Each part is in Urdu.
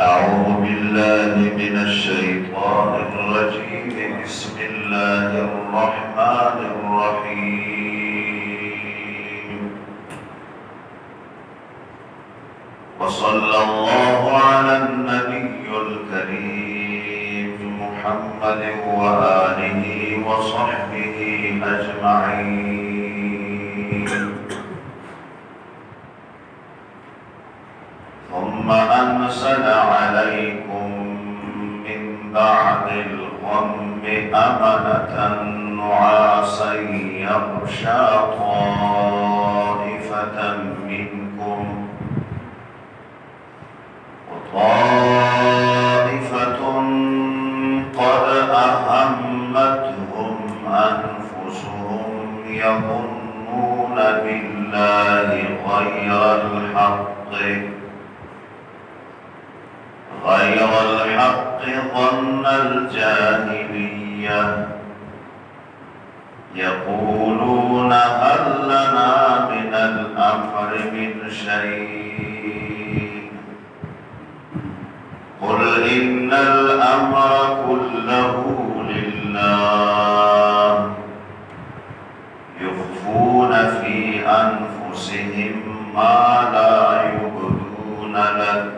أعوذ بالله من الشيطان الرجيم. بسم الله الرحمن الرحيم. وصلى الله على النبي الكريم محمد وآله وصحبه أجمعين. ثم أنزل عليكم من بعد الغم أمنة نعاسا يغشى طائفة منكم وطائفة قد أهمتهم أنفسهم يظنون بالله غير الحق ظن الجاهلية يقولون هل لنا من الأمر من شيء قل إن الأمر كله لله يخفون في أنفسهم ما لا يبدون لك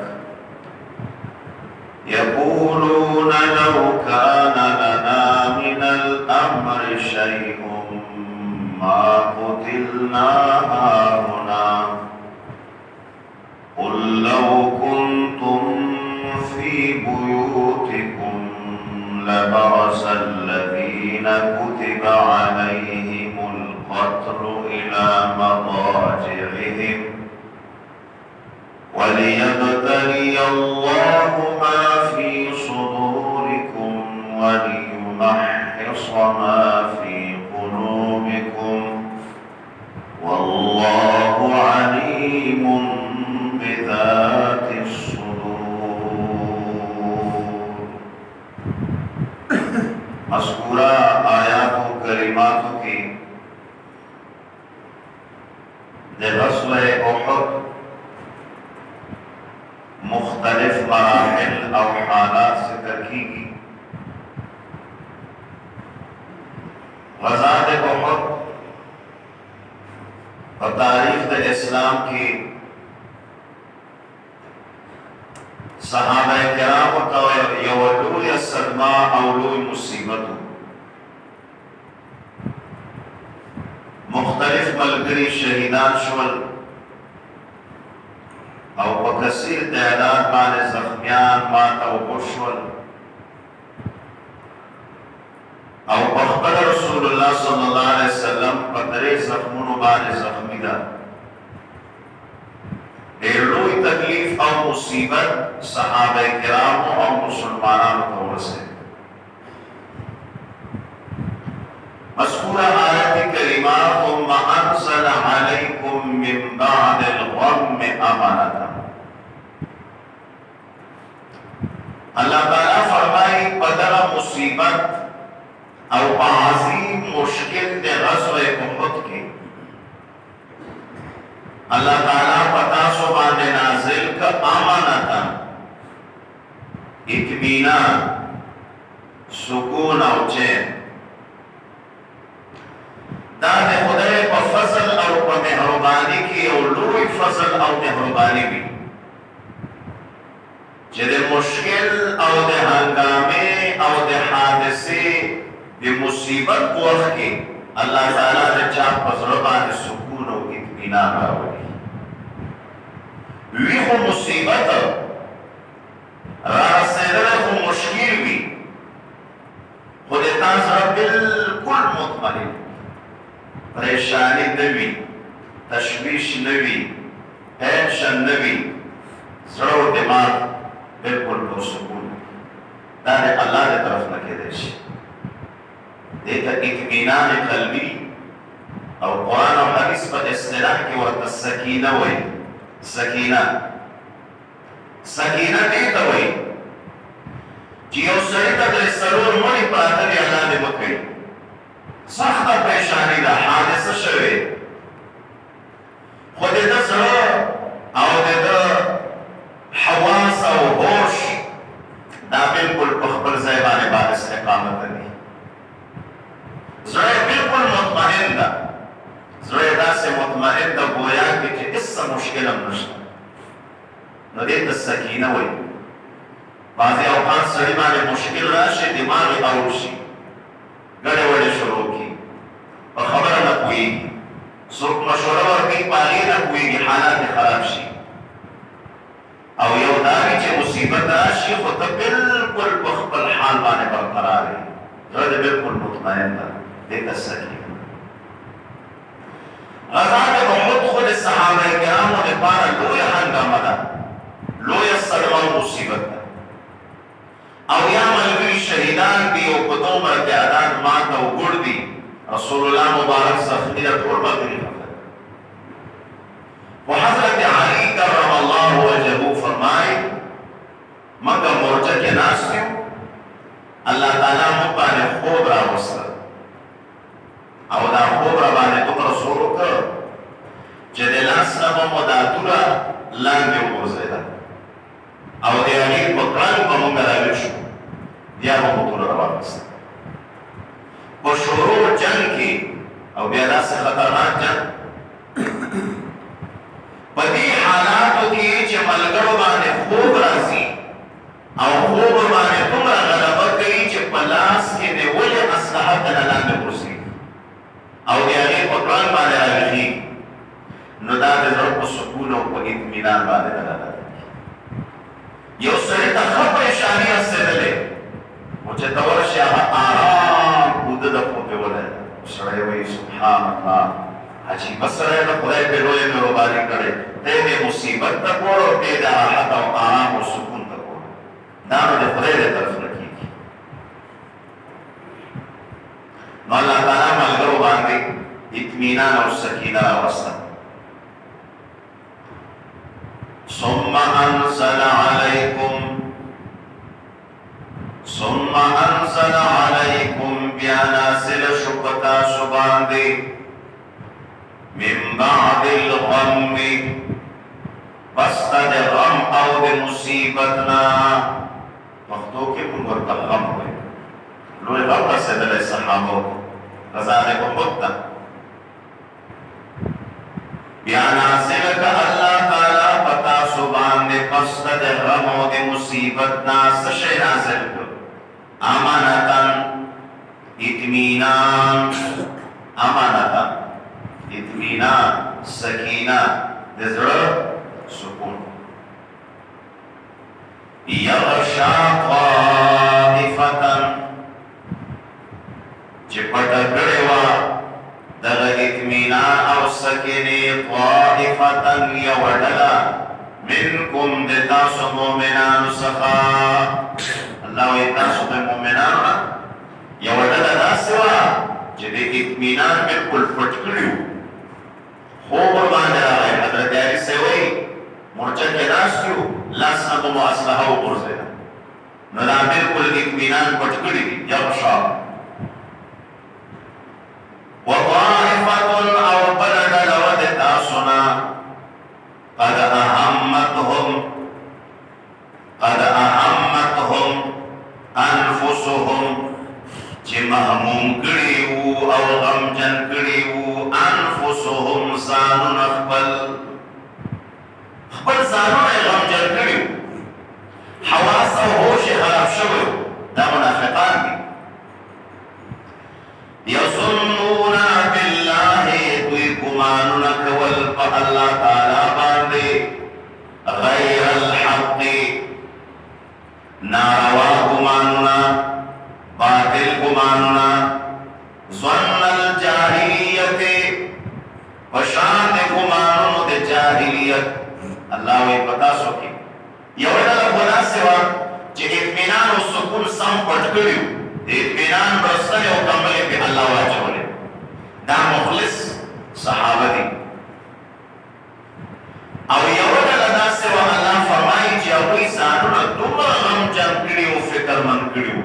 يقولون لو كان لنا من الأمر شيء ما قتلنا هاهنا قل لو كنتم في بيوتكم لبرز الذين كتب عليهم القتل إلى مضاجعهم وليبتلي الله ما في صدوركم وليمحص ما في قلوبكم والله عليم بذات الصدور. مذکورہ آیات و کریماتوں کی غزوہ احد مختلف مراحل اور حالات ذکر کی گئی. غزوہ احد اور تاریخ اسلام کی صحابہ کرام کا یولوی صدمہ اولوی مصیبت مختلف ملگری شہیدان شول او بکثیر تعداد باندې زخمیان مات او بشول او بخبر رسول الله صلی الله علیه وسلم پدری زخمونو باندې زخمی ده. ډېر لوی تکلیف او مصیبت صحابه کرامو او مسلمانانو ته ورسېد. مذکورہ آیت کریمہ ثم انزل علیکم من بعد الغم امانة. اللہ تعالیٰ فرمائی پدر مصیبت او عظیم مشکل دے غزوہ احد کی اللہ تعالیٰ پتا سو باندے نازل کا امانتا اطمینان سکون او چین داد خدای پا فضل او پا مہربانی کی او لوی فضل او مہربانی بھی جدے مشکل او دے ہنگامے او دے حادثے دے مصیبت کو وقت کی اللہ تعالیٰ دے چاپ پزربان سکون او اطمینان راولی وی خو مصیبت راسدر خو مشکل بھی خود تازر بالکل مطمئن پریشانی نوی تشویش نوی ٹینشن نوی زړه و دماغ بالکل پرسکون دا دے اللہ دے طرف نکے دیشی دیتا اطمینان قلبی او قرآن و حدیث پر اصطلاح کی ورطا سکینہ ہوئی سکینہ دیتا ہوئی جیو سریتا در سرور منی پراتا دی اللہ دے مکئی سخت پریشانی دا حادثه شوی خود دا سره او دا حواس او هوش نو دې ته سکینه وایي. بعضې اوقات سړي باندې مشکل راشي، دماغ یې اوړ شي، ګډې وډې شروع کړي، په خبره نه پوهېږي، څوک مشوره ورکوي په هغې نه پوهېږي، حالات یې خراب شي. او یو دا وي چې مصیبت راشي خو ته بلکل په خپل حال باندې برقرار یې، زړه دې بلکل مطمئن ده، دې ته سکینه. غزا د احد خو د صحابه کرامو لپاره لویه هنګامه ده، لویه صدمه او مصیبت ده. او یا ملګري شهیدان دي او په دومره تعداد مات او ګوړ دي، رسول الله مبارک زخمي ده، ټول ملګري خفه. و حضرت علي کرم الله وجهه فرمایي موږ مورچه کې ناست یو، الله تعالی موږ باندې خوب راوسته او دا خوب را باندې دومره زور وکړ چې د لاس نه به مو دا توره لاندې وغورځېده او د هغې په کړنګ به موږ راویښ شو، بیا به مو توره راواخیسته. په شروع جنګ کې او بیا داسې خطرناک جنګ، په دې حالاتو کې چې ملګرو باندې خوب راځي او خوب باندې دومره غلبه کوي چې په لاس کې د ولې اسلحه ته نه لاندې غورځي او د هغې په کړنګ باندې راویښېږي، نو دا د زړه په سکون او په اطمینان باندې دلالت کوي. یو سړي ته ښه پریشاني رسېدلې خو چې ته ورشې هغه ارام اوده ده پوپېولی، سړی وایي سبحان الله، عجیبه سړی ده، خدای پرې لویه مهرباني کړې، ته یې د مصیبت ته ګوره او ته یې د راحت او ارام او سکون ته ګوره، دا نو د خدای د طرف نه کېږي. نو الله تعالی ملګرو باندې اطمینان او سکینه راوسته. ثم انزل علیکم بیا نازل شو په تاسو باندې من بعد الغم پس د غم او د مصیبت نه، پښتو کې موږ ورته غم وایو، لوی غم رسېدلی صحابو غزا د احد ته. بیا نازل که الله تعالی په تاسو باندې پس د غم او د مصیبت نه څه شی نازل کړ؟ امانتن اطمینان، امانتن اطمینان، سکینه، د زړه سکون. یغشا طائفتن چې پټه کړې وه دغه اطمینان او سکینې، طائفتن یوه ډله، منکم د تاسو مؤمنانو څخه، الله وایي تاسو د مؤمنانو نه یوه ډله داسې وه چې د اطمینان بلکل پټ کړي وو، خوب ورباندې راغی. حضرت علي صاحب وایي مورچه کې ناست یو، لاس نه به مو اسلحه وغورځېده، نو دا بلکل اطمینان پټ کړي دي. یغشا وطائفة او بل ډله وه د تاسو نه، قد اهمتهم انفسهم چې مهموم کړي وو او غمجن کړي وو، انفسهم ځانونه خپل ځانونه یې غمجن کړي وو، حواس او هوش یې خراب شوی وو، دا منافقان دي. یظنون بالله دوی ګمانونه کول په الله تعالی باندې، غیر الحق ناروا ګمانونه، باطل ګمانونه، ظن الجاهلیت پشان د ګمانونو د جاهلیت. الله وایي په تاسو کې یوه ډله خو داسې وه چې اطمینان او سکون سم پټ کړي وو، د اطمینان بسترې او کمبلې پې الله واچولې، دا مخلص صحابه دي. او یوه ډله داسې وه الله فرمایي چې هغوی ځانونه دومره غمجن کړي وو، فکرمند کړي وو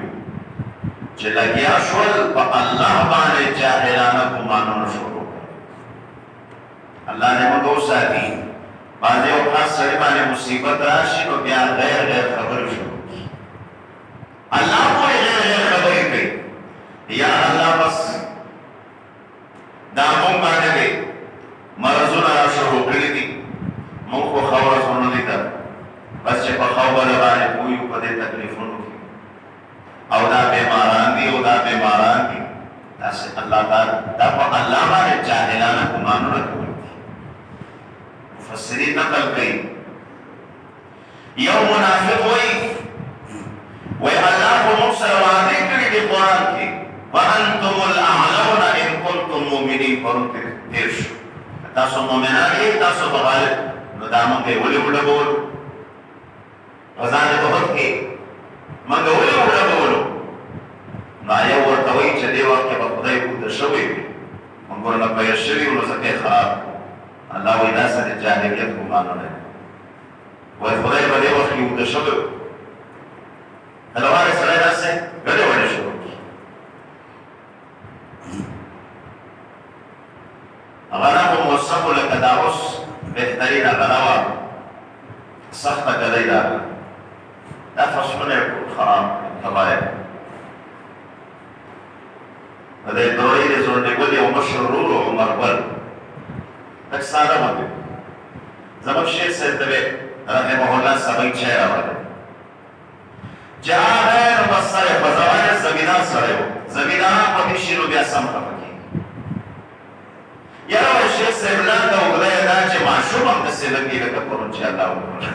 چې لګیا شول په الله باندې جاهلانه ګمانونه شروع کړل. الله دې موږ وساتي. بعضې اوقات سړي باندې مصیبت راشي نو بیا غیر خبرې شروع کړي، الله پورې غیر خبرې کوي، یا الله بس دا موږ باندې دی مرضونه را شروع کړي دي، موږ خو ښه ورځ ونه لیده، چې په خبره باندې پوي په دې تکلیفونو کې او دا بیماران دي او دا بیماران دي تاسو الله تعالی دا په الله باندې جاهلانه ګمانونه کوي مفسرین نقل کوي یو منافق وی الله کو مصر وعده کړی دی قرآن کې وانتم الاعلون ان كنتم مؤمنین پرون تیر شو تاسو مؤمنان یې تاسو بغالب نو دا مونږ ولې وډبول وزان بہت کې مونږ ولې وډبول نو یو ورته وایي چې دی وخت په خدای کو شوی مونږ ورنه پېښ شوی نو څه خراب الله وایي دا سره جاهلیت ګمانونه وای خدای په دې وخت کې د شوی هلواره سره داسې ګډه وډه شو غنا په موثق لکه دا اوس بهترین غلاوه سخته کړی دا فصلونه خراب قبایل د دې دوی د زړه ګل یو مشهور عمر بل تک ساده باندې زموږ شیخ صاحب ته رحمه الله سبق چای راوړل جاهر بصر بزوان زمیدان سره زمیدان په دې شیرو بیا سم راوړي یاره شیخ صاحب لاندې وګړي دا چې معشوم هم د سیلګي لکه پرون چې الله وکړي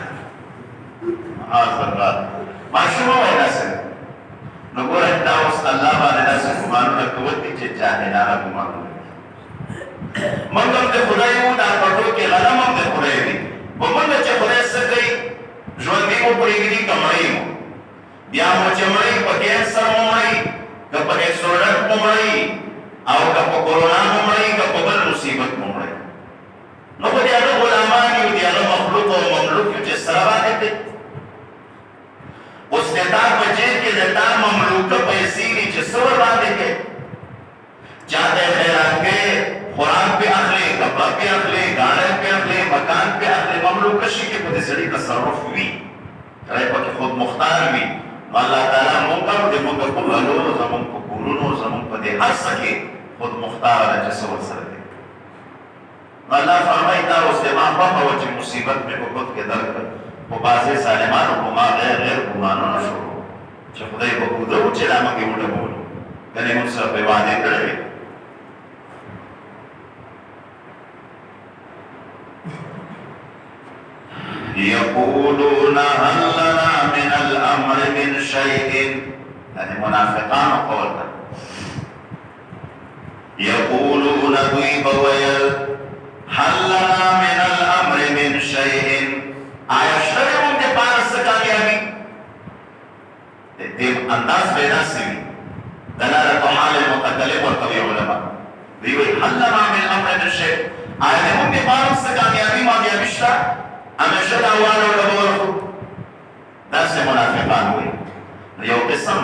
حاضرات معشوم وای داسې نو ګوره دا اوس الله باندې داسې ګمانونه کوي چې جاهلانه ګمانونه موږ هم د خدای وو دا پټو کې غلم هم د خدای دی په موږ چې خدای څه کوي ژوندي مو پرېږدي کمړی مو بیا مو چې مړی په کینسر مو مړی که په ایکسوډنټ مو مړی او که په کورونا مو مړی که په بل مصیبت مو مړی نو خو د هغه غلامان یو د هغه مخلوق او مملوک یو چې سره باندې دی اوس د تا په جیب کې د تا مملوکه پیسې دي چې څه ورباندې کوي چا ته خیرات کوي خوراک پې اخلي کپړه پې اخلي ګاډی پې اخلي مکان پې اخلي مملوکه شي کې په دې سړي تصرف وي سړی پکې خود مختار وي نو الله تعالی موږ هم د موږ په غلو زموږ په کورونو زموږ په دې هر څه کې خود مختار ده چې څه ورسره دی نو الله فرمایي دا اوس د ما خوښه وه چې مصیبت مې په خود کې درکړه په بعضې ظالمانو په ما غیر ګمانونه شروع چې خدای به اوده و چې دا موږ یې وډبولو ګنې موږ سره پرې وعدې کړی وې يقولون هل لنا من الامر من شيء يعني منافقان قول يقولون ضيب ويل هل لنا من الامر من شيء آیشترم دے پارس کامیابی دے انداز بینا سوی دلالت حال متکلم ورطوی علماء دیوی هل لنا من الامر من شيء آیشترم دے پارس کامیابی مامیابشتا همیشه دا وانو لبور خود دا سے منافقان ہوئی یو قسم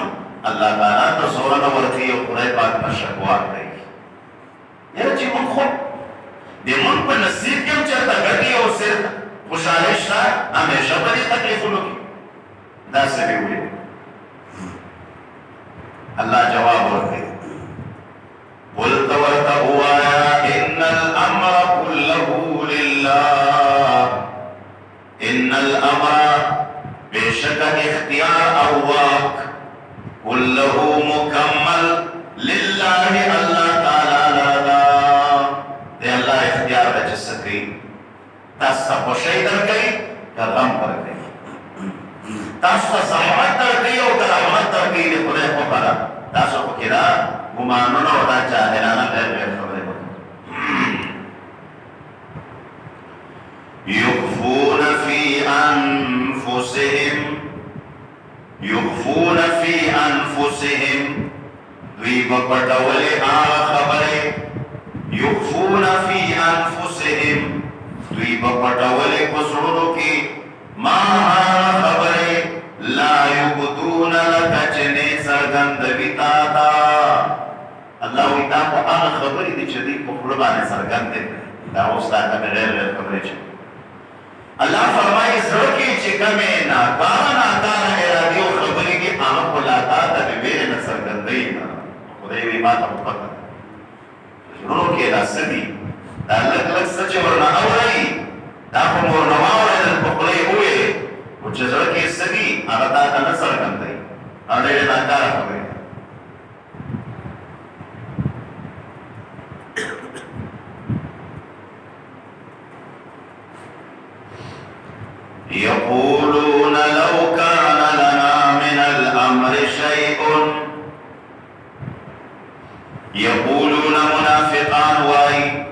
اللہ تعالیٰ تا سورنا ورطی و خدای پاک پر شکوات رہی یعنی چی من خود دی من پر نصیب کم چرتا گٹی و سر خوشحالشتا ہمیشہ بڑی تکلیفوں کی دا سے بھی ہوئی اللہ جواب ورطی قلت ورطبوایا ان الامر كله لله ان الامر بشک اختیار او واک كله مکمل لله اللہ تعالی لادا دے اللہ اختیار بچ سکری تاستا خوشی در گئی یا غم در گئی تاستا زحمت در گئی او کرامت در گئی دی خدای خبرا تاسو کو کرا گمانونا و دا جاہلانا غیر خبر يخفون في أنفسهم دوی بپٹولی خبرے يخفون في أنفسهم دوی بپٹولی کسرونو کی ما خبرے لا يبدون لك چنے سرگند بیتاتا اللہ ویتا کو آن خبری دی چدی پخلبانے سرگند دے دا استاتا میں غیر خبرے چدی اللہ فرمائی زرکی چکمے ناکارا ارادی و خبری کی آنکھ ولاتا تا بمیرے نصر گندئی نا خدای وی ماتا مقدر زرونو کی دا سدی دا لگ سچے ورنا اورائی دا خمورنواو ایدن پخلی ہوئے وچه زر ډېره ناکاره خبرې يقولون لو كان لنا من الأمر شيء يقولون منافقان واي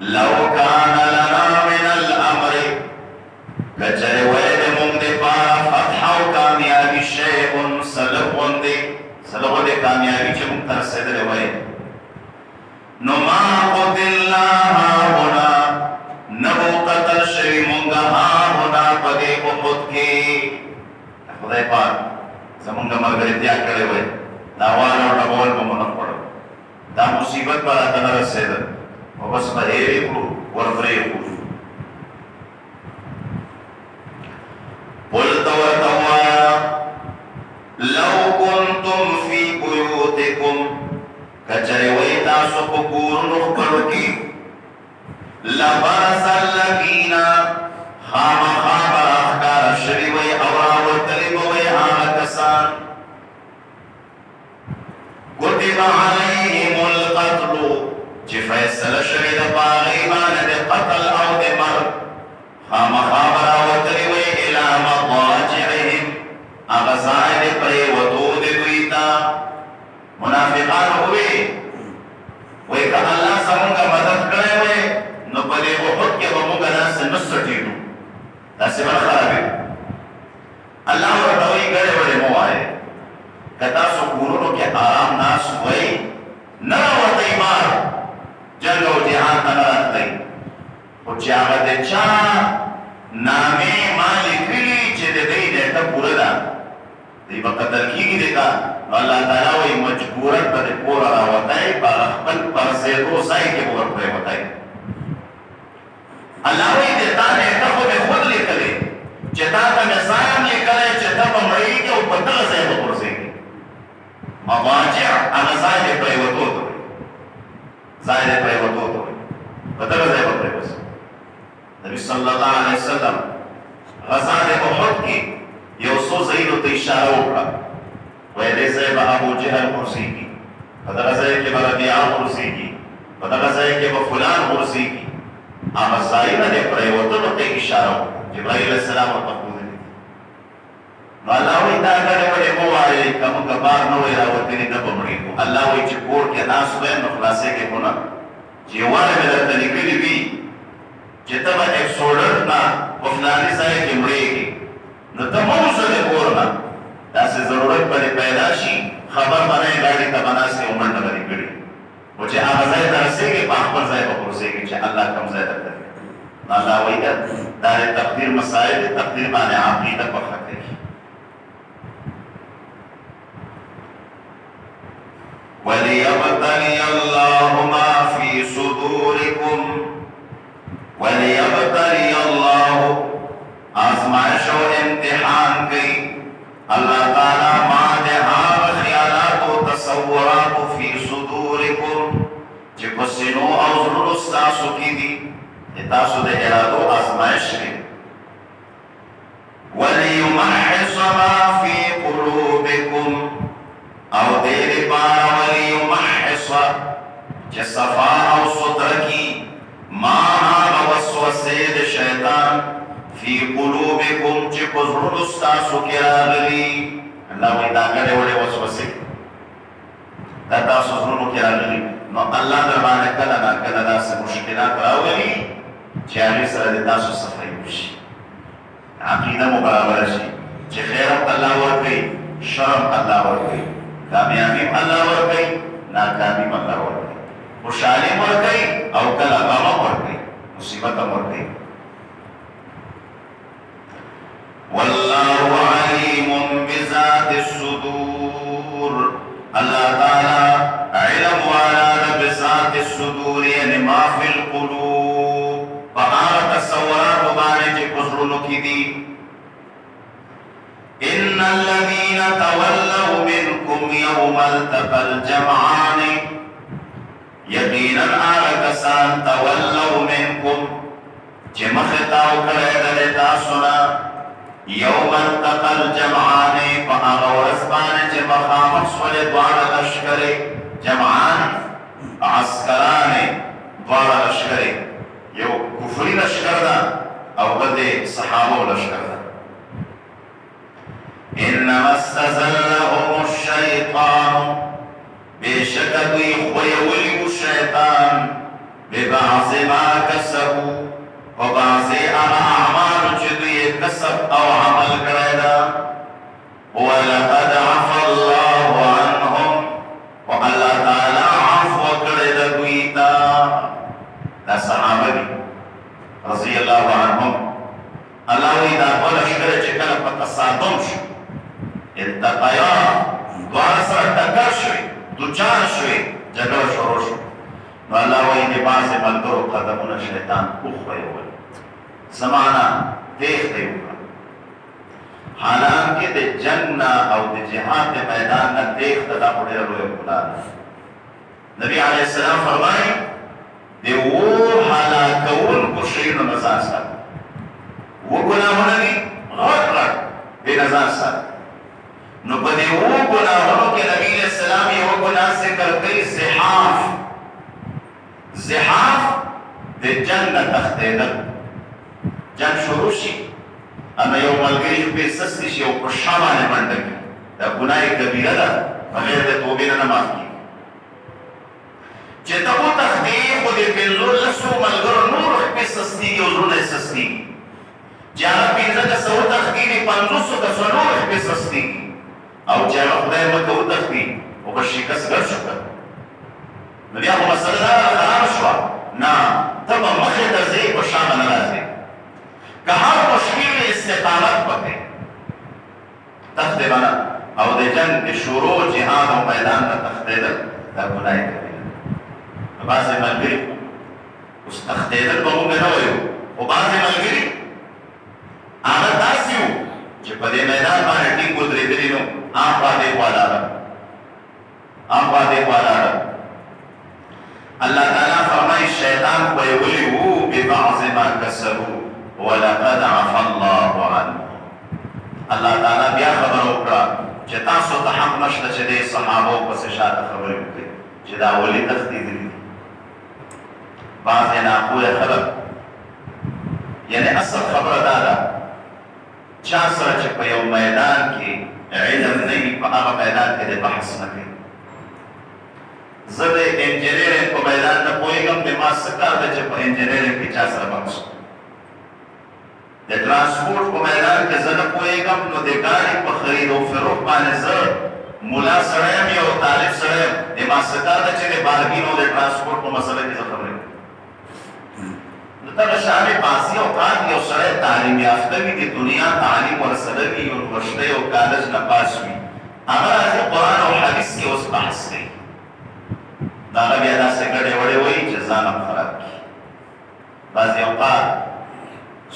لو كان لنا من الأمر كجر ويد ممدفا فتح وكاميابي شيء سلغ دي كاميابي چه ممترسد روي نما قتلنا هنا نبو قتل شوی مونگا هنا پدے احد کی خدای پاک زمونگا مرگرتیا کرے ہوئے داوانا و ڈبول بمونم پڑا دا مصیبت پر آتنا رسید و بس بہیری کرو ورفری کرو قلت ورتوایا لو کنتم فی بیوتکم کچھے ویتا سپکور نخبر کی لبرز الذین خام اخکار شریوی اوراور تلیبوی آکسان کتب علیہم القتل چی فیصل شرید باغیبان دے قتل او دے مرد خام اخکار تلیبوی الى مضاجعهم اغزائے دے پرے ودود دویتا منافقان ہوئے وی کہ اللہ سمونگا مدد کرے ہوئے نو پدې وحد کې به موږ داسې نه سټېږو داسې به خرابې الله ورته وایي ګډې وډې مه وایئ که تاسو کورونو کې آرام ناست وئ نه راوتئ بار جنګ او جهاد ته نه راتلئ خو چې هغه د چا نامې ما لیکلي چې د دې نیټه پوره ده دی به قتل کېږي دی ته نو الله تعالی وایي مجبورن به د کوره راوتئ په خپل پرسېدو ځای کې به ورپرېوتئ اللہ وی دیتا نیتا خود خود لکلے چتا تا نظام لکلے چتا پا مئی کے اوپر تل زیب پرسے گی مواجع انا زائد پریوتو دوئی زائد پریوتو دوئی پتل زیب پریوتو نبی صلی اللہ علیہ وسلم غزان احد کی یوسو زیدو تا اشارہ اکڑا ویدے زیب ابو جہل پرسی کی پتل زیب کے بربیان پرسی کی پتل زیب کے بفلان پرسی کی اما زائنہ دے پریوتنو تے اشارہ جبرائیل علیہ السلام و تقود دی نو اللہ وی دا گرے وڑے موائے کم کبار نوئی راوتنی دب مڑی کو اللہ وی چی پور کے ناس ہوئے نخلاصے کے ہونا جیوانے میں در تنکلی بھی جتا با ایک سوڑر نا وفلانی سائے کے مڑے گی نو تموسو دے پورنا دا سے ضرورت پر پیدا شی خبر بنائے گاڑی تا بنا سے عمر نگری کری وچے آغازائی درسے گے پاکبر زائے بپرسے گے چے اللہ کم زائے در کرے اللہ ویدہ دار تقدیر مسائل تقدیر مانے عقیدہ پر حق ہے وَلِيَبْتَلِيَ اللَّهُ مَا فِي صُدُورِكُمْ وَلِيَبْتَلِيَ اللَّهُ آزمائش و امتحان کی اللہ تعالیٰ ما دہار خیالات و تصورات فی صدورکم چی پسنو او ضرور استاسو کی دی اتاسو دے ارادو آزمائش کی وَلِيُمَحِّصَ مَا فِي قُلُوبِكُمْ او دیر پارا وَلِيُمَحِّصَ چی صفا او صدرکی ما آغا وسوسید شیطان فی قلوبکم چی پزرد استاسو کراغلی اللہ وی دا گرے وڑے وسوسے دا تاسو زرونو کراغلی نو اللہ دربانے کلا نا کلا دا سے مشکلات راولی چی آگی سر دی تاسو صفحی بشی عقیدہ مبرابر شی چی خیرم اللہ ورکی شرم اللہ ورکی کامیابیم اللہ ورکی ناکامیم اللہ ورکی خوشحالیم ورکی او کلا غمم ورکی مصیبتم ورکی واللہ علیم بذات الصدور اللہ تعالی علم والا بذات الصدور یعنی ما فی القلوب فآر تصورات بانے چے کسرونو کی دی ان الذین تولوا منکم یوم التقى الجمعان یقینا آرکسان تولوا منکم چے مخطاو کرے دلتا سنا یوم التقى الجمعان هغه ورځ باندې چې مخامخ شولې دواړه لښکرې جمعان عسکران دواړه لښکرې یو کفري لښکر ده او بل د صحابو لښکر ده انما استزلهم الشیطان بشک دوی خویولی و شیطان ببعض ما کسبو و بعض اعمال چې دوی کسب او عمل کړی ده ولقد عفى الله عنهم والله تعالی عفو کړی ده دوی ته دا صحابه دي رضی الله عنهم الله وی دا ټول لښکر چې کله په تصادم شو التقیا دواړه سره ټکر شوي دوچار شوي جګړه شروع شو نو الله وایي د بعضې ملګرو قدمونه شیطان وښویول څه معنا تېښته یې وکړه حالانکې د جنګ نه او د جهاد د میدان نه تېښته دا خو ډېره لویه ګناه ده نبي علیه السلام فرمایي د اوو هلاکوونکو شیونو نه ځان ساتي اووه ګناهونه دي غټ غټ دې نه ځان ساتي نو په دې اووه ګناهونو کې نبي علیه السلام یوه ګناه ذکر کوي زحاف زحاف د جنګ نه تښتېدل جنګ شروع شي اما یو ملګري شپې سستې شي او په شا باندې منډه کړي دا ګناه کبیره ده بغیر د توبې نه معاف کېږي چې ته وتښتې خو د پنځولسو ملګرو نور شپې سستېږي او زړونه یې سستېږي چې هغه پنځه کسه وتښتي د پنځوسو کسو نور شپې سستېږي او چې هغه خدای مکه وتښتي او په شکست ګډ شو که نو بیا خو مسله دا خرابه شوه نه ته به مخې ته ځې په شا به نه راځې که هر مشکل استقامت پکې تښتې به نه او د جنګ د شروع جهاد او میدان ته تښتېدل دا ګناه کبیره ده نو بعضې ملګري اوس تښتېدل به موږ نه وایو خو بعضې ملګري هغه داسې وو چې په دې میدان باندې ټینګ ودرېدلي نو اخوا دېخوا لاړل اخوا دېخوا لاړل الله تعالی فرمایي شیطان خویولی وو ببعض ما کسبو ولقد عفى الله عنهم الله تعالی بیا خبره وکړه چې تاسو ته حق نشته چې د صحابو پسې شاته خبرې وکړئ چې دا ولې تښتېدلي دي بعضې ناپوهه خلک یعنې اصل خبره دا ده چا سره چې په یو میدان کې علم نه وي په هغه میدان کې د بحث نه کوي زه د انجینرینګ په میدان نه پوهېږم د ما څه کار ده چې په انجینرینګ کې چا سره بحث د ترانسپورټ په میدان کې زه نه پوهېږم نو د ګاډي په خرید او فروخت باندې زه ملا سړی یم یو طالب سړی یم د ما څه کار ده چې د بارګین او د ترانسپورټ په مسله کې زه خبرې کوم نو دغه شانې بعضې اوقات یو سړی تعلیم یافته وي د دنیا تعلیم ورسره وي یونیورسټۍ او کالج نه پاس وي هغه راځي قرآن او حدیث کې اوس بحث کوي د هغه بیا داسې ګډې وړې وایي چې ځان هم خراب کړي بعضې اوقات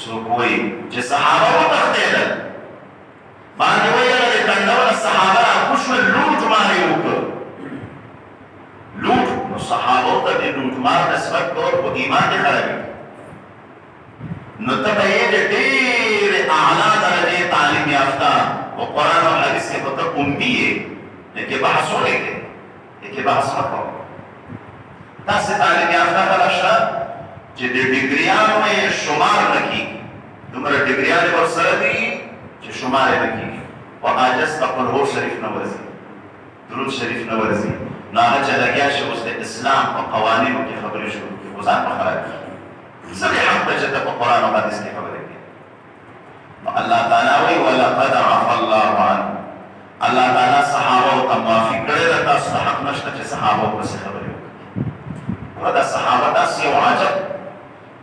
څوک وایي چې صحابه وتښتېدل باندې وایي هغه د کنډو نه صحابه راکوز شول لوټ مار یې وکړ لوټ نو صحابو ته د لوټمار نسبت کول خو ایمان دې خرابوي نو ته به یې د ډېرې اعلی درجې تعلیم یافته و قرآن او حدیث کې به ته امي یې لیکې بحث ولیکې لیکې بحث مه کوه داسې تعلیم یافته خلک شته چې د ډګریانو یې شمار نه کېږي دومره ډګریانې ورسره دي چې شمار یې نه کېږي خو عاجز ته قرآن شریف نه ورځي درود شریف نه ورځي نو هغه چې لګیا شي اوس د اسلام په قوانینو کې خبرې شروع کړي خو ځان به خراب کړي څه دې حق ده چې ته په قرآن او حدیث کې خبرې کوې نو الله تعالی وایي ولقد عفى الله عنهم الله تعالی صحابو ته معافي کړې ده تاسو ته حق نشته چې صحابو پسې خبرې وکړئ نو دا صحابه داسې یو عجب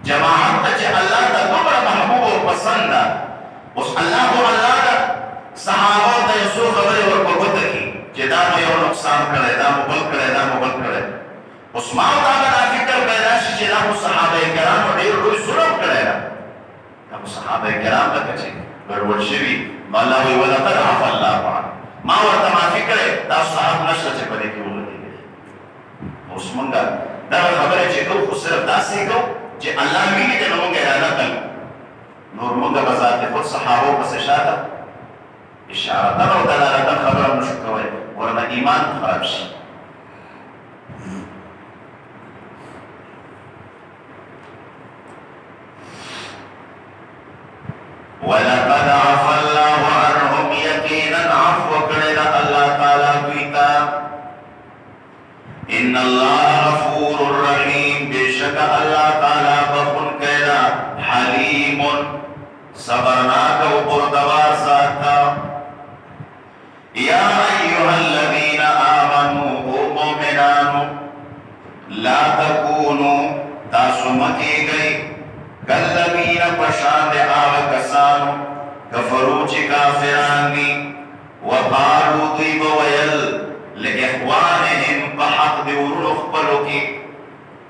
جماعت ته چې الله ته دومره محبوب او پسند ده اوس الله خو الله ده صحابو ته یو څو خبرې ور په ګوته کړي چې دا مو یو نقصان کړی دا مو بل کړی دا مو بل کړی اوس ما او تا به دا فکر پیدا شي چې دا خو صحابه کرامو ډېر لوی ظلم کړی ده دا خو صحابه کرام لکه چې ګډوډ شوي نو الله وایي ولقد عفى الله عنهم ما ورته معافي کړې تاسو حق نشته چې په دې کې وغولېږئ اوس مونږ دغه خبرې چې کوو خو صرف داسې کوو چې الله ویني دی نو مونږ یې رانقل نور مونږ به ذات خود صحابو پسې شاته اشارتن او دلالتن خبره نشو کوي ورنه ایمان خراب شي. ولقد عفا الله عنهم يقينا عفو کړی دا الله تعالی دوی ته. ان الله غفور رحیم بشک الله تعالی بخښونکی دا حلیم صبرناک او بردبار ساته. یا ایها الذین آمنوا او مؤمنانو لا تکونوا تاسو مکیږئ کالذین پشان د هغه کسانو کفرو چې کافران دي وقالو دوی به ویل لاخوانهم په حق د ورونو خپلو کې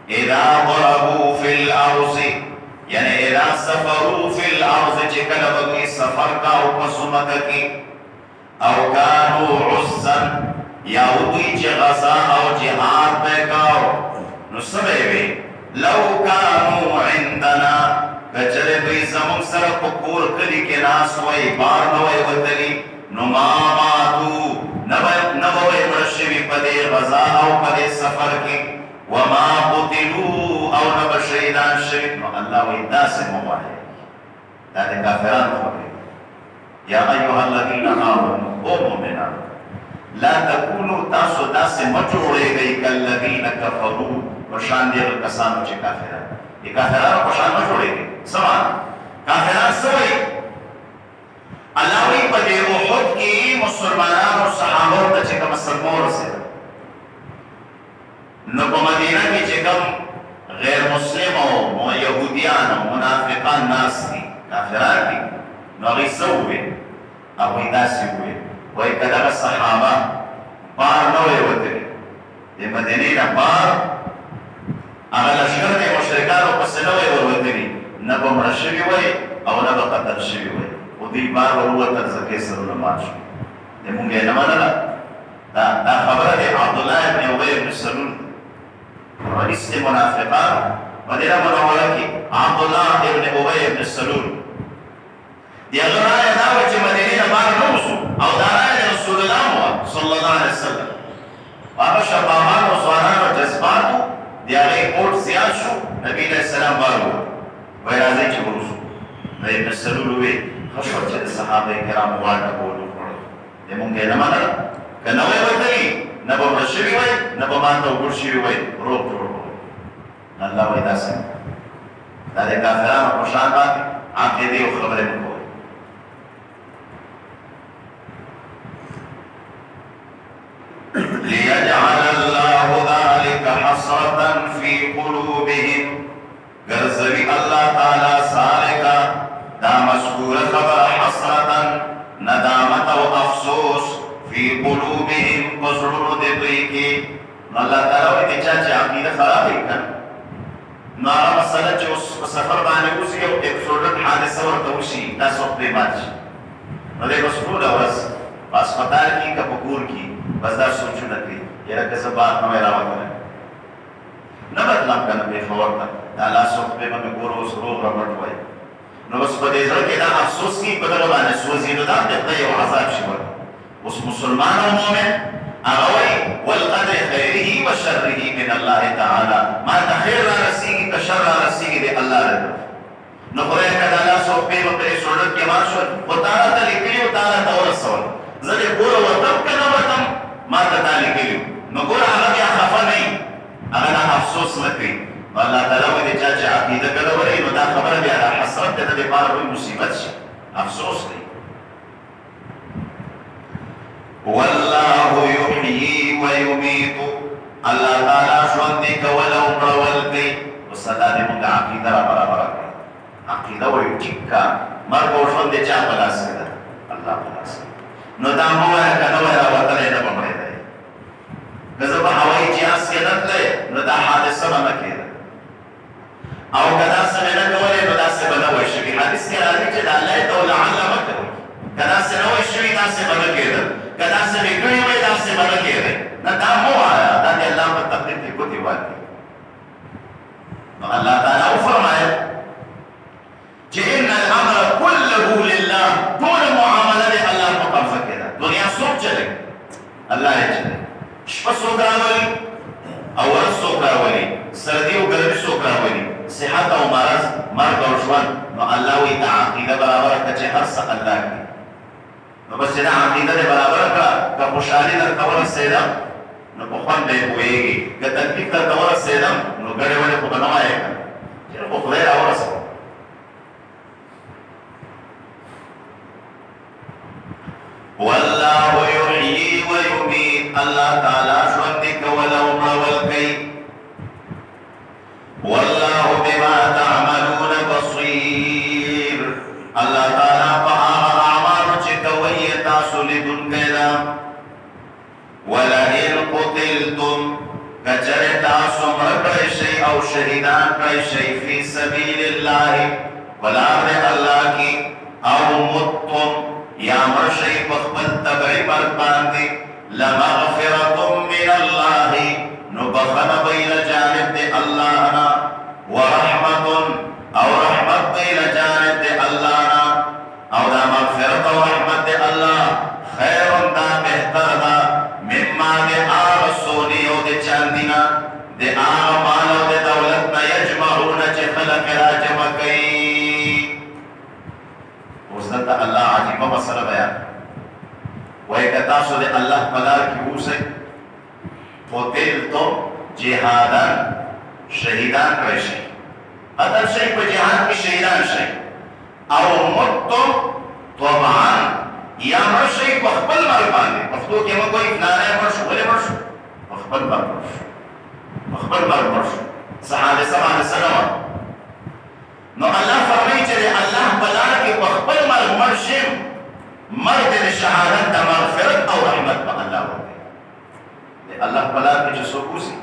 اذا ضربوا فی الارض یعنی اذا سفروا فی الارض چې کله به دوی سفر کاو په ځمکه کې او کانو عزا یا دوی چې غزا او جهاد به کاو نو څه به وي لو کانو عندنا کچره دوی زمون سره په کور کلی کې ناس وای بار نه وای وتلی نو ما ماتو نه وای مرشوی په دې غزا او په دې سفر کې وما قتلوا او نه شهیدان شي. نو الله وای داسې مو وایي دا د کافرانو خبره. یا ایها الذین آمنوا او مؤمنان لا تکونوا تاسو داسې مه جوړېږئ کالذین کفروا پشان دی کسانو چې کافران دي. کافرانو پشان مه جوړېږئ. څه معنی کافران څه وایي؟ الله وایي په دې احد کې مسلمانانو صحابو ته چې کومه صدمه ورسېده نو په مدینه کې چې کوم غیر مسلم او یهودیان او منافقان ناس دي کافران دي نو هغوی څه وویل؟ هغوی داسې وویل وایي که دغه صحابه بار نه وی وتلي د مدینې نه بار هغه لښکر د مشرکانو پسې نه وی وروتلي نه به مړه شوي وی او نه به قتل شوي وی خو دوی بار وروتل ځکه یې سرونه مات شو. مونږ یې نه منله. دا خبره د عبدالله ابن ابی ابن سلول رئیس د منافقانو مدینه منوره کې عبدالله ابن ابی ابن سلول د هغه رایه دا وه چې مدینې نه بار نه وځو او دا رایه د رسول الله وه صلی الله علیه وسلم. هغه شبابانو ځوانانو جذباتو د هغې کوټ زیات شو نبي علیه السلام بار ووت وایي راځئ چې ووځو. نو ابن سلول وویل ښه شوه چې د صحابه کرامو واټه کول وکړو د مونږ یې نه منله که نه وی وتلي نه به مړه شوي وی نه به ماته وګوړ شوي وی روغ جوړ وی. الله وایي داسې دا د کافرانو په شان باندې عقیدې او خبرې مه کوئ. ليجعل الله ذلك حسرة في قلوبهم ګرځوي الله تعالی ذلك دا مذکوره خبره حسرة ندامت او افسوس فی قلوبهم په زړونو د دوی کې. نو الله تعالی وایي د چا چې عقیده خراب وي که نو هغه مسله چې اوس په سفر باندې اوسي یو اکسیډنټ حادثه ورته وشي داسې وخت پرې مات شي نو دی بس ټوله ورځ په هسپتال کې که په کور کې بس دا سوچونه کوي یاره که زه باد نه وی راوتلی نه بدلم که نه پېښور ته دا لاس وخت پرې به مې ګوره اوس روغ رمټ وایي نو بس په دې زړه کې دا افسوس کوي په دغه باندې سوځي نو دا د خدای یو عذاب شي ورته. اوس مسلمان او مؤمن هغه وایي والقدر خیره و شره من الله تعالی ما ته خیر را رسېږي که شر را رسېږي د الله له طرف. نو خدای که دا لاس وخپې به پرې صورت کې مات شول خو تا راته لیکلي وو تا راته ورسول زه دې کوره وتم که نه وتم ما ته تا لیکلي وو نو ګوره هغه بیا خفه نه وي هغه نه افسوس نه کوي. الله تعالی وایي د چا چې عقیده ګډوډوي نو دا خبره بیا د حسرت د ده دپاره لوی مصیبت شي افسوس دی. والله یحیی و یمیت الله تعالی ژوندي کول او مړول کوي. اوس دا د موږ عقیده را برابره کړه. عقیده وایو ټیک کا مرګ او ژوند د چا په لاس کې ده؟ الله په لاس کې. نو دا مه وایه که نه وی راوتلی نه به مړېدی که زه به هوایي جهاز کې نه تللی نو دا حادثه به نه کېده او که داسې مې نه کولې نو داسې به نه وی شوي. حدیث کې راځي چې دا لیت او لعل مه کوئ که داسې نه وی شوي داسې به نه کېدل که داسې مې کړي وی داسې به نه کېدی نه دا مه وایه دا د الله په تقدیر کې ګوتې والدي. نو الله تعالی وفرمایل چې ان الامر كله لله ټول معامله د الله په قبضه الله يجزي شپه څوک راولي او ورځ څوک راولي سردي او ګرمي څوک راولي صحت او مرض مرګ او ژوند نو الله وی دا عقیده برابره کړه چې هر څه الله کوي نو بس چې دا عقیده دې برابره کړه که خوشحالي درته ورسېده نو په خوند به یې پوهېږي که تکلیف درته ورسېدم نو ګډې وډې خو به نه وایې که چې خو خدای راورسوه والله يحيي ويميت الله تعالى ژوند کول او مړول کوي والله بما تعملون بصير الله تعالی په هغه اعمالو چې کوي تاسو لیدونکی ده ولئن قتلتم کچره تاسو مړ کړئ شئ او شهیدان کړئ شئ فی سبیل الله ولار الله کی او متم یا مرشی پخبل تبعی مرد باندی لمغفرت من اللہ نبخن بیل جانب دے اللہ نا ورحمت او رحمت بیل جانب دے اللہ نا او دا مغفرت و رحمت دے اللہ خیر دا بہتر دا مما دے آغ سونی او دے چاندینا دے آغ مالو دے دولتنا یجمعون چه خلق را جمع کئی وزدتا اللہ عجیبہ مسئلہ بیان وَيَكَتَاسُ دے اللہ پلار کی اوسے قُتِلْتُمْ جہاداً شہیدان کرے شئی قتل شئی پہ جہاد کی شہیدان شئی او مُتُّم طبعاً یا مر شئی پخبل مر باندے پختو کہ میں کوئی فلانے مرشو بلے مرشو پخبل مر مرشو صحابہ سبحانہ السلام نو اللہ فرمائی چلے اللہ بلا کے وقبل مرشم مرد شہادت دا مغفرت او رحمت با اللہ ہوتے اللہ بلا کے جو سوکوسی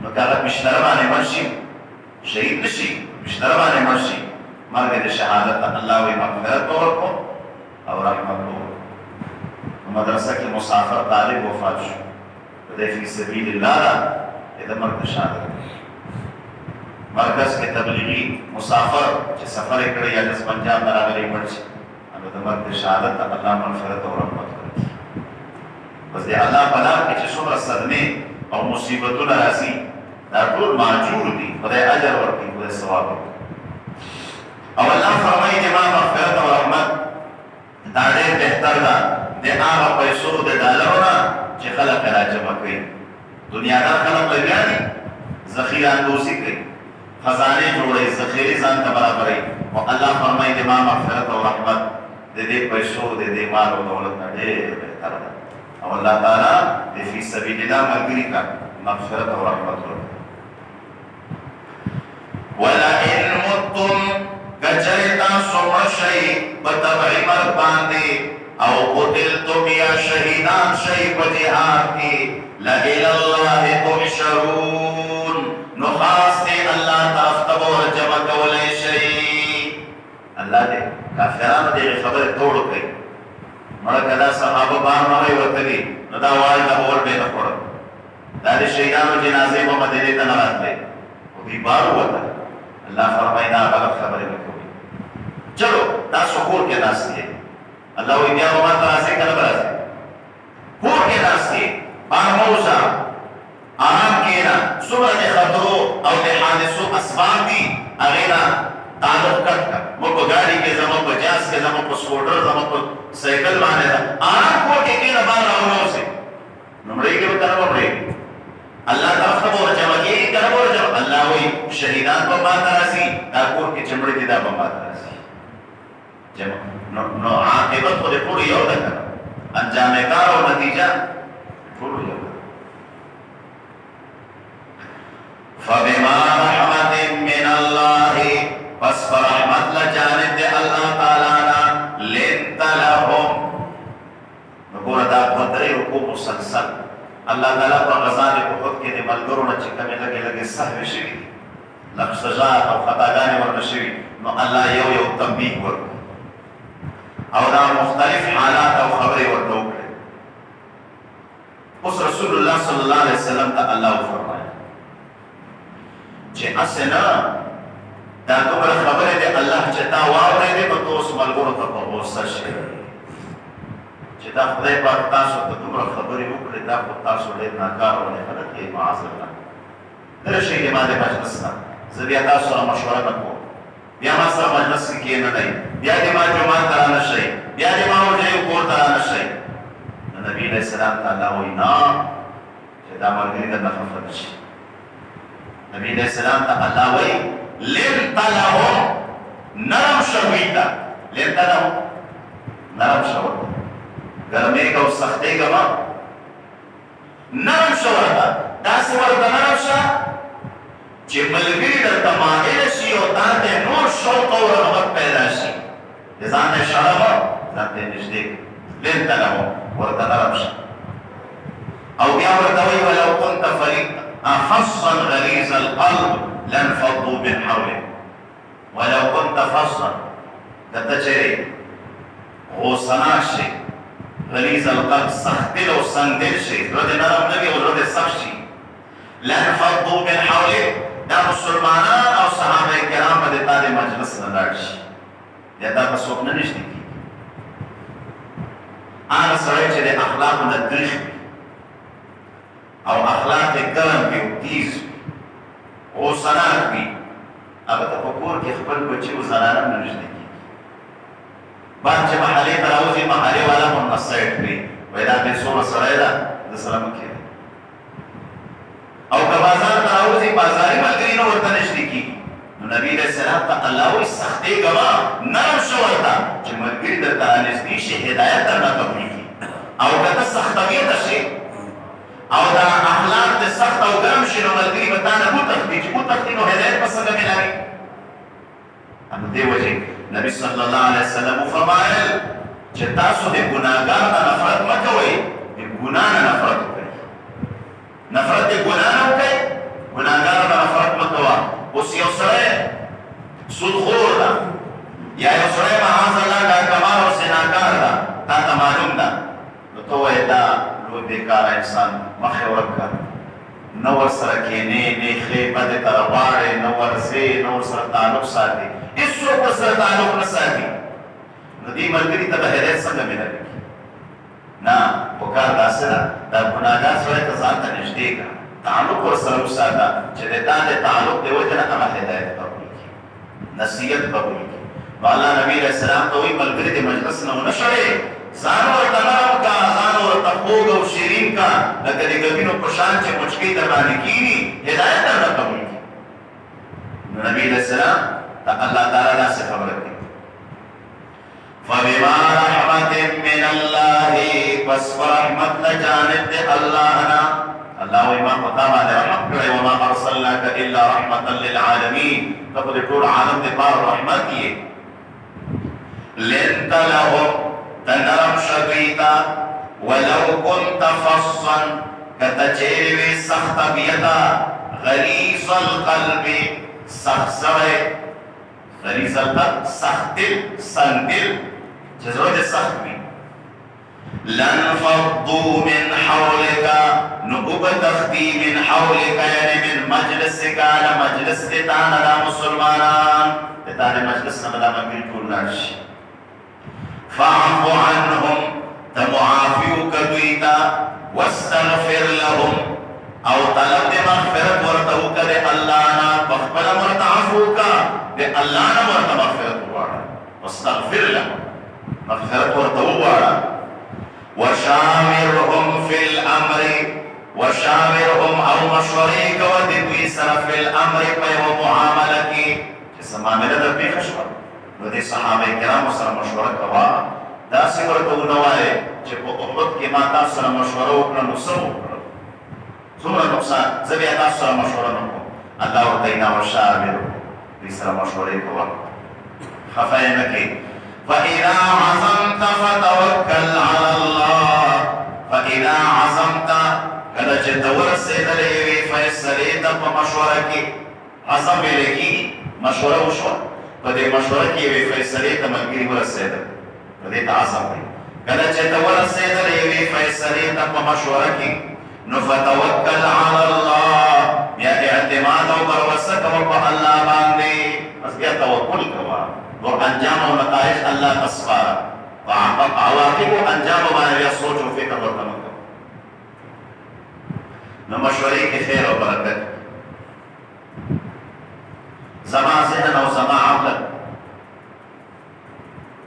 نو کاغت مشتربانے مرشم شہید نشی مشتربانے مرشم مرد شہادت دا اللہ وی مغفرت بورکو او رحمت بورکو مدرسہ کے مسافر طالب وفات شو دے فی سبیل اللہ را یہ مرد شہادت مرکز کے تبلیغی مسافر چې سفر کړی یا د پنجاب نه راغلی مرشي هغه د مرګ شهادت الله مغفرت او رحمت ورکړي بس دی الله پناه کې چې څومره صدمې او مصیبتونه راځي دا ټول معجور دي خدای اجر ورکړي خدای ثواب ورکړي او الله فرمایي چې ما مغفرت او رحمت دا ډېر بهتر ده د هغه پیسو د ډالرونه چې خلک راجمع کوي دنیادار خلک لګیا دي ذخیره اندوزي کوي خزانے جوڑے ذخیرے ځان ته برابرې او الله فرمایي د ما مغفرت او رحمت د دې پیسو د دې مال او دولت نه ډېر بهتر ده او الله تعالی د فی سبیل الله ملګری کا مغفرت او رحمت ورکړي ولئن متم کچره تاسو مرشئ په تبعی مرګ باندې او قتلتم یا شهیدان شئ په جهاد کې لإلی الله تحشرون نو خاص دے اللہ طرف تبور جمع کولے شئی اللہ دے کافران دے خبر توڑ کئی مڑکدا صحابہ بار نوے ورتگی نو دا وائی دا بور بے نکوڑا دا دے شہیدان و جنازے و مدینے تنرات دے وہ بھی بار ہوا تھا اللہ فرمائی دا غلط خبریں نکوڑی چلو دا سکور کے ناس دیے اللہ وی بیا وما ترازے کنب رازے کور کے ناس دیے بار موزا آرام کینا صبح دے خطروں او دے حادثوں اسباب دی اغینا تعلق کٹ کر مکو گاڑی کے زمان پا جاس کے زمان پا سکوٹر زمان پا سیکل بانے دا آرام کو کے کینا بار راؤنوں سے نمڑے کے بکر نمڑے اللہ طرف تبور جمع کی کربور جمع اللہ ہوئی شہیدان پا بات رسی تاکور کے چمڑے دیدہ پا بات رسی جمع نو عاقبت خود پوری یو دکر انجام کار و نتیجہ پوری یو فبما رحمت من اللہ پس فرحمت لجانب دے اللہ تعالیٰ لنت لهم نقول دا بطری رکو مسلسل اللہ تعالیٰ پر غزان احد کے دے ملگرون چکمی لگے صحب شوی لفظجات او خطاگانی ورنشوی نو اللہ یو تنبیح ورکو او دا مختلف حالات او خبری ورکوکڑے اس رسول اللہ صلی اللہ علیہ وسلم تا اللہ فرمائے چې اسنه دا دومره خبره دی الله چې تا واورېدې نو ته اوس ملګرو ته په غوسه شې چې دا خدای پاک تاسو ته دومره خبرې وکړې دا خو تاسو ډېر ناکارونه خلک یې معاذالله درشئ د ما د مجلس نه زه بیا تاسو سره مشوره نه کوم بیا ما سره مجلس کې کښېنئ بیا د ما جومات ته رانشئ بیا د ما حجرې کور ته رانشئ نو نبي علیه السلام ته الله وایي نه چې دا ملګري درنه خفه نه شي نبي علیه السلام ته الله وایي لنت لهم نرم شوي ته لنت لهم نرم شو ګرمېږه او سختېږه مه نرم شو ورته داسې ورته نرم شه چې ملګري درته مایله شي او تا ته نور شوق او رغبت پیدا شي د ځان نه اشاره مه ځان ته یې نږدې لنت لهم ورته نرم شه او بیا ورته وایي ولو كنت فظا غلیظ القلب لانفضوا من حولك ولو كنت فظا کته چېرې غوسناک شي غلیظ القلب سختدل او سنګدل شي زړه دې نرم نه وي او زړه دې سخت شي لانفضوا من حولك دا مسلمانان او صحابه کرام به د تا د مجلس نه لاړ شي یا دا به څوک نه نږدې کېږي هغه سړی چې د اخلاقو نه تریخ وي او اخلاق یې ګرم وي او تیز وي غوسناک وي هغه ته په کور کې خپل بچي او زنانه هم نه نږدې کېږي بعد چې محلې ته راوځي محلې والا هم نصیحت کړي وایي دا بې څومره سړی ده دسره مه کښېنئ او که بازار ته راوځي بازاري ملګري نه ورته نږدې کېږي نو نبي علیه السلام ته الله وایي سختېږه مه نرم شه ورته چې ملګري درته رانږدې شي هدایت درنه قبلېږي او که ته سختویته شي او دا اخلاق دې سخت او ګرم شي نو ملګري به تا نه وتښتي چې وتښتي نو هدایت به څنګه ملوي نو دې وجې نبی صلی الله علیه وسلم وفرمایل چې تاسو د ګناهګار نه نفرت مه کوئ د ګناه نه نفرت وکړئ نفرت د ګناه نه وکړئ ګناهګار نه نفرت مه کوه اوس یو سړی سودخور ده یا یو سړی معاذالله ډاکهمار او زناکار ده تا ته معلوم ده نو ته وایې دا لوی بېکاره انسان مخې ورکړه نه ورسره کښېنې نه یې ښې بدې ته غواړې نه ورځې نه ورسره تعلق ساتې هېڅوک ورسره تعلق نه ساتي نو دې ملګري ته به هدایت څنګه ملوي نه پکار داسې ده دا ګناهګار سړی ته ځان ته نږدې کړه تعلق ورسره وساته چې د تا د تعلق د وجې نه هغه هدایت قبول کړي نصیحت قبول کړي نو الله نبي علیه السلام ته وایي ملګري د مجلس نه ونه شړې ځان ورته نرم کا ځان ورته خوږ او شیرین کا لکه د ګبینو په شان چې مچکۍ در باندې کېږي هدایت درنه قبول کړي نو نبي علیه السلام ته الله تعالی داسې خبره کوي فبما رحمت من الله بس رحمت لجانب د الله نه الله وایي ما په تا باندې رحمت کړی وما ارسلناک الا رحمة للعالمین ته په دې ټول عالم دپاره رحمت یې لنت لهم تنرم شدویتا ولو كنت فظا كتجيري سخت بيتا غليظ القلب سخت سوي غليظ القلب سخت سندل جزوه سخت بي لانفضوا من حولك نقوب تختی من حولك يعني من مجلسك على مجلس تتانا لا مسلمانان تتانا مجلس نمدا مبين طول نرش فاعف عنهم تمعافیو کدویتا واستغفر لهم او طلب دے مغفرت ورطا ہوکا دے اللہ نا بخبلا ورطا عفو کا دے اللہ نا ورطا مغفرت وارا واستغفر لهم مغفرت ورطا وارا وشاورهم فی الامر وشاورهم او مشوریک وددوی سر فی الامر پیو معاملکی جسا معاملہ در پیخ شوا نو دې صحابه کرامو سره مشوره کوه داسې ورته ونه وایې چې په احد کې ما تاسو سره مشوره وکړه نو څه وکړه څومره نقصان زه بیا تاسو سره مشوره نه کوم الله ورته وایي وشاورهم دوی سره مشورې کوه خفه یې نه کوي فإذا عزمت فتوکل علی الله فإذا عزمت کله چې ته ورسېدلې یوې فیصلې ته په مشوره کې عزم ویلې کېږي مشوره وشوه په دې مشوره کې یوې فیصلې ته ملګري ورسېدل په دې ته عزم وایي کله چې ته ورسېدل یوې فیصلې ته په مشوره کې نو فتوکل علی الله بیا اعتماد او بروسه کوه په الله باندې بس بیا توکل کوه نور انجام او نتایج الله ته سپاره عواقب او انجام باندې بیا سوچ او فکر ورته وکړه. نو مشورې کې خیر او برکت. زما ذهن او زما عقل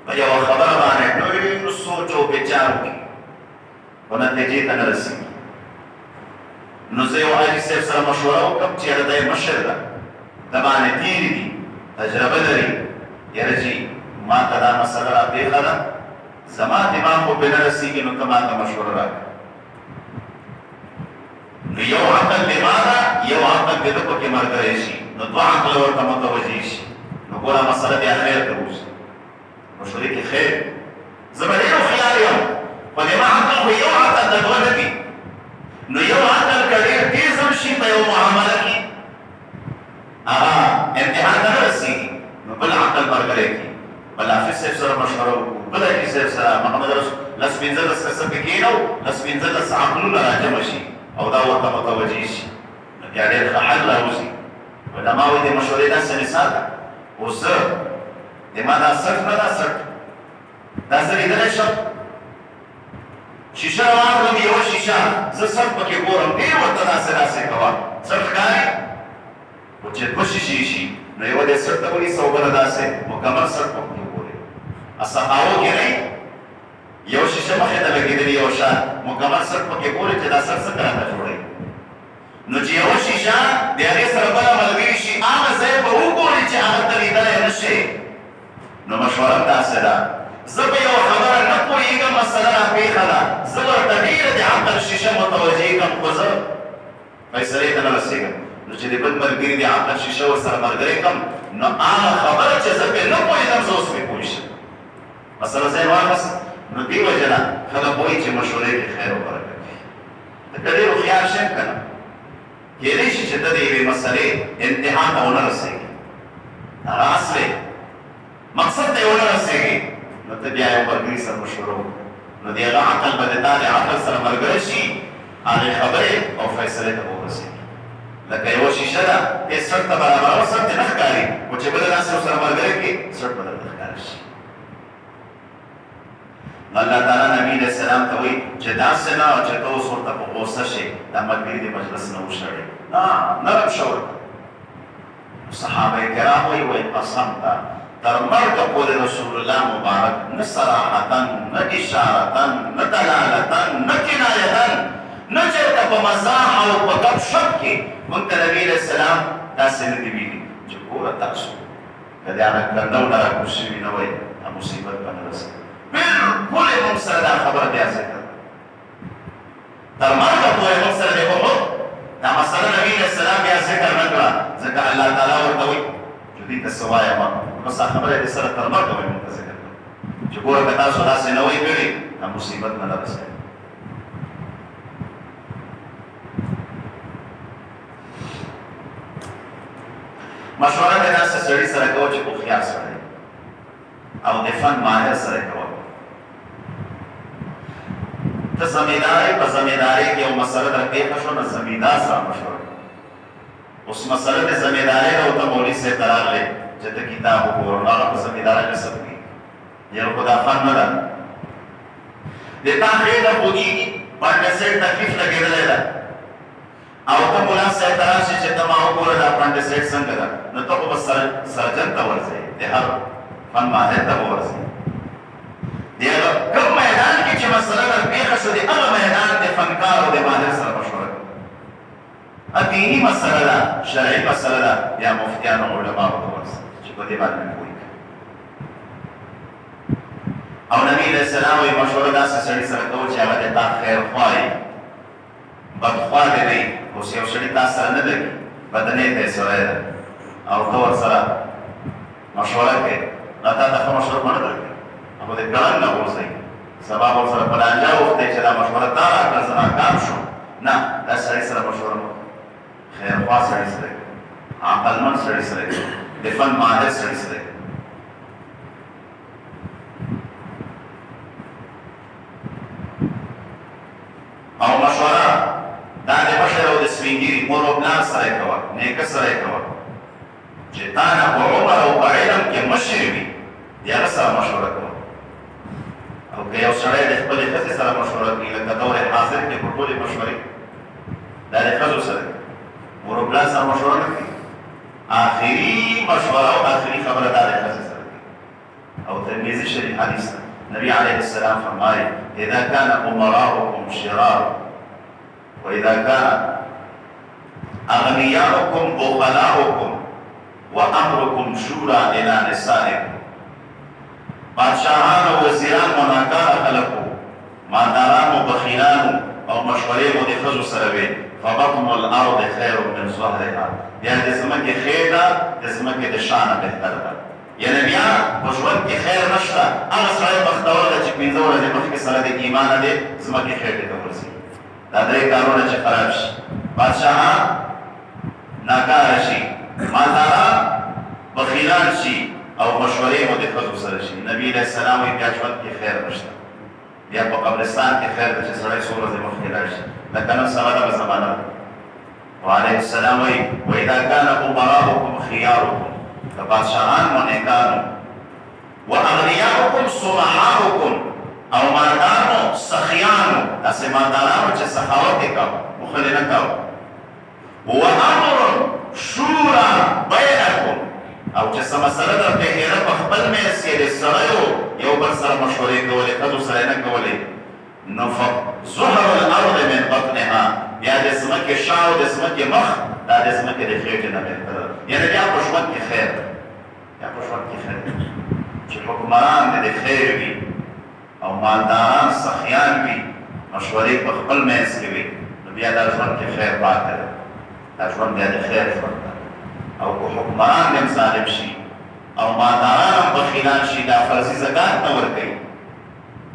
په یوه خبره باندې ډېر سوچ او بچار وکړي او نتیجې ته نه رسېږي. نو زه یو حاجي صاحب سره مشوره وکړم چې یاره دی مشر ده، د باندې تېرې دي، تجربه لري. یاره چې ما ته دا مسله را پېښه ده، زما دماغ خو پرې نه رسېږي، نو ته ما ته مشوره راکړه. نو یو عقل د ما ده، یو عقل د ده پکې ملګری شي، نو دوه عقل ورته متوجه شي، نو ګوره مسله بیا خیر ته وځي. مشورې کې خیر. زه به ډېر هوښیار یم، خو د ما عقل خو یو عقل د دوه نه دي. نو یو عقل که ډېر تیز هم شي په یو معامله کې هغه امتحان ته نه رسېږي، نو بل عقل ملګری کړي. بل حافظ صاحب سره مشوره وکړو، بل حاجي صاحب سره محمد رسول لس پنځلس کسه پې کښېنو، لس پنځلس عقلونه راجمع شي او دا ورته متوجه شي، نو بیا ډېر ښه حل راوځي. علما وایي د مشورې داسې مثال ده. اوس زه د ما دا سټ نه دا سټ دا زه لیدلی شم، شیشه راواخلم یوه شیشه، زه سټ پکې ګورم، ډېر ورته داسې داسې کوه، سټ ښکاري. خو چې دوه شیشې شي نو یوه دې سټ ته ونیسه او بله داسې مکمل سټ پکې ګورې. سقاوو کې نه یو شیشه مخې ته لګېدلې، یو شان مکمل سټ پکې ګورې چې دا سټ څنګه راته جوړوي. نو چې یوه شیشه د هغې سره بله ملګري شي، هغه ځای به وګورې چې هغه ته لیدلی نه شي. نو مشوره داسې ده، زه په یوه خبره نه پوهېږم، مسله را پېښه ده، زه ورته ډېره د عقل شیشه متوجه کړم، خو زه فیصلې ته نه رسېږم. نو چې د بل ملګري د عقل شیشه ورسره ملګری کړم، نو هغه خبره چې زه پرې نه پوهېدم، زه اوس پرې پوه شم. مسله ځای واخیسته. نو دې وجه نه خلک وایي چې مشورې کې خیر او برکت وي. ته که ډېر هوښیار شې که نه، کېدای شي چې ته د یوې مسلې امتحان ته ونه رسېږي، هغه اصل مقصد ته یې ونه رسېږي، نو ته بیا یو ملګري سره مشوره وکړه، نو د هغه عقل به د تا د عقل سره ملګری شي، هغې خبرې او فیصلې ته به ورسېږي. لکه یوه شیشه ده، دې سټ ته برابروه، سټ دې نه ښکاري، خو چې بله داسې ورسره ملګری کړي، سټ به درته ښکاره شي. نو الله تعالی نبي علیه السلام ته وایي چې داسې نه چې ته اوس ورته په غوسه شې، دا ملګري د مجلس نه وشړې، نه نرم شه ورته. صحابه کرام وایي قسم ته تر مرګه پورې رسول الله مبارک نه صراحتا نه اشارتا نه دلالتا نه کنایتا نه چېرته په مزاح او په ګپ شپ کې موږ ته نبي علیه السلام داسې نه دي ویلي چې ګوره تاسو که د هغه کنډو نه راکوز شوي نه وئ دا مصیبت به نه رسېږي. بالکل یې موږ سره دا خبره بیا ذکر تر مرګه پورې موږ سره د احد دا مسله نبي علیه السلام بیا ذکر نه کړه، ځکه الله تعالی ورته وایي چې دې ته څه وایم، نو ستا خبره یې د سره تر مرګه وایي موږ ته ذکر کړه چې ګوره که تاسو داسې نه وئ کړي دا مصیبت نه رسېږي. مشوره د داسې سړي سره کوه چې هوښیار سړی او د فن ماهر سره کوه. ته زمینداری په زمیندارۍ کې یو مسله در پېښه شوه، نو زمیندار سره مشوره کوه. اوس مسله د زمیندارۍ نه ورته مولوي صاحب ته راغلی چې ته کتاب وګوره، نو هغه په زمیندارۍ نه څه پوهېږي، یاره خو دا فن نه ده. د تا خېټه خوږېږي، اپنډیسایټ تکلیف لګېدلی ده، او ته ملا صاحب ته راشې چې ته ما وګوره دا اپنډیسایټ څنګه ده، نو ته خو به سرجن ته ورځې، د هر فن ماهر ته به ورځې. د هغه کوم میدان کې چې مسله در پېښه شوه، د هغه میدان د فنکار او د ماهر سره مشوره کوي. دیني مسله ده، شرعي مسله ده، یا مفتیانو علماو ته ورځه چې په دې باندې پوه کړي. او نبي علیه السلام وایي مشوره داسې سړي سره کوو چې هغه د تا خیرخوا وي، بدخوا دې نه وي. اوس یو سړي تا سره نه لګي، بدنۍ ته یې سړی ده او ته ورسره مشوره کوې، نو تا ته ښه مشوره به نه درکوي، هغه دې ګړنګ نه غورځوي، سبا به ورسره په لانجه وختئ چې دا مشوره تا راکړه زه ناکام شوم. نه، دا سړي سره مشوره مه کوه، خیرخوا سړي سره کوي، عقلمند سړي سره کوي، د فن ماهر سړي سره کوي. او مشوره دا د مشر او د سپینګیري مور او پلار سره یې کوه، نیکه سره یې کوه چې تا نه په عمر او په علم کې مشر وي، د هغه سره مشوره کوه. او که یو سړی د خپلې ښځې سره مشوره کوي لکه دور حاضر کې په ټولې مشورې دا د ښځو سره مور او پلار سره مشوره نه کوي آخري مشوره او آخري خبره دا د ښځې سره کوي او ترمذي شریف حدیث ده نبی علیه السلام فرمایي اذا كان امراؤكم شرار واذا كان اغنياؤكم بخلاؤكم وامركم شورى الى نسائكم بادشاہان و وزیران و ناکار خلقو مالداران و بخیلان او مشورې مو د ښځو سره وي فبطن الارض خیر من ظهرها بیا د ځمکې خیر ده د ځمکې د شانه بهتر ده یعنې بیا په ژوند کې خیر نشته هغه سړی بختور ده چې 15 ورځې مخکې سره د ایمانه دی ځمکې خیر ته ورځي دا درې کارونه چې خراب شي بادشاهان ناکاره شي مالداران بخیلان شي او مشورې مو د ښځو سره شي نبي علیه السلام وایي بیا ژوند کې خیر نشته بیا په قبرستان کې خیر ده چې سړی څو ورځې مخکې لاړ شي لکه نن سبا دغه زمانه ده وعلیه السلام وایي واذا كان امراؤكم خياركم د بادشاهان مو نیکانو واغنیاؤکم سمحاؤکم او مالدارو سخیانو داسې مالدارانو چې سخاوت یې کوه بخل یې نه کوه وامر شورى بینکم او چې څه مسله درته هېره په خپل منځ کې د سړیو یو بل سره مشورې کولې ښځو سره یې نه کولې نو ظهر الارض من بطنها بیا د ځمکې شا او د ځمکې مخ دا د ځمکې د خېټې نه بهتره یعنې بیا په ژوند کې خیر بیا په ژوند کې خیر چې حکمران د خیر وي او مالداران سخیان وي مشورې په خپل منځ کې وي نو بیا دا ژوند کې خیر پاتې ده دا ژوند بیا د خیر ژوند ده او که حکمران هم ظالم شي او مالداران هم بخیلان شي دا فرضي زکات نه ورکوي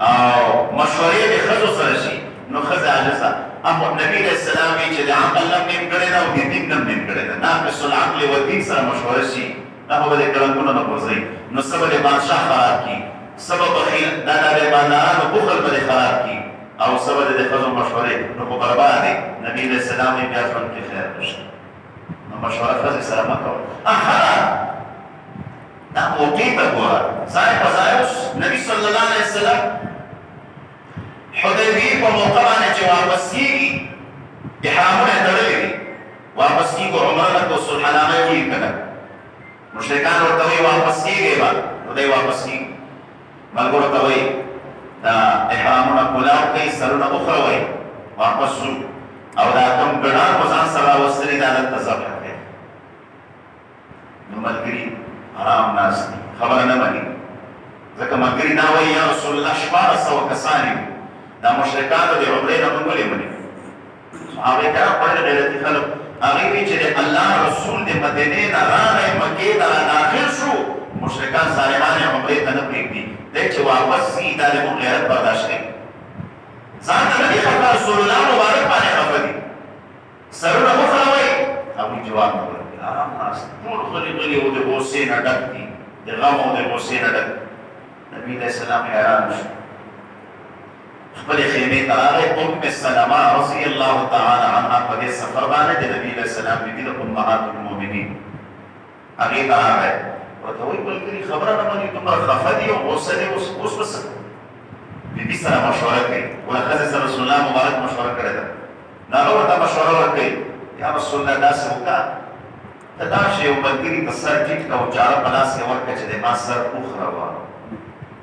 او مشورې د ښځو سره شي نو ښځه عاجزه اما نبی علیه السلام وایي چې د عقل نه نیم کړې ده او د دین نه نیم کړې ده ناقص العقل و دین سره مشوره شي دا به د کلنګونو نه غورځوي نو څه به د بادشاه خراب کړي څه به بخیل دا د مالدارانو بخل به د خراب کړي او څه به د ښځو مشورې نو خو برباد دی نبی علیه السلام یې بیا ژوند کې خیر نشته مشوره ښځې سره مه کوه دا موقع ته ګوره ځای په ځای اوس نبي صلی الله علیه وسلم حدیبیې په موقع باندې چې واپس کېږي احرامونه یې تړلي دي واپس کېږو عمره نه کوو صلحنامه یې ولیکله مشرکان ورته وایي واپس کېږئ به نو دی واپس کېږي ملګرو ته وایي دا احرامونه کلاو کوي سرونه وخروئ واپس ځو او دا کوم ګډان مو ځان سره راوستلي دا دلته ذبح کړئ نو ملګري آرام ناست دي خبره نه مني ځکه ملګري دا وایي یا رسول الله 1400 کسان یو دا مشرکانو د عمرې نه موږ ولې مني صحابه کرام ډېر غیرتي خلک هغوی وایي چې د الله رسول د مدینې نه راغی مکې ته راداخل شو مشرکان ظالمان یې عمرې ته نه پرېږدي دی چې واپس ځي دا د موږ غیرت برداشت کوي ځان ته نه دي خفه رسول الله مبارک باندې خفه دي سرونه وخروئ هغوی جواب نه ورکوي آرام ناست ټول غلي غلي او د غوسې نه ډک دي د غم او د غوسې نه ډک نبي علیه السلام حیران شو خپلې خیمې ته راغی ام سلمه رضی الله تعالی عنها په دې سفر باندې د نبي علیه السلام بیبي د امهات المؤمنین هغې ته راغی ورته وایي ملګري خبره نه مني دومره خفه دي او غوسه دي اوس به څه بیبي سره مشوره کوي ګوره ښځې سره رسول الله مبارک مشوره کړې ده نو هغه ورته مشوره ورکوي یا رسول الله داسې وکړه ته دا شی یو ملګري ته سر ټیټ کړه او چاړه په لاس کې ورکړه چې د ما سر وخروه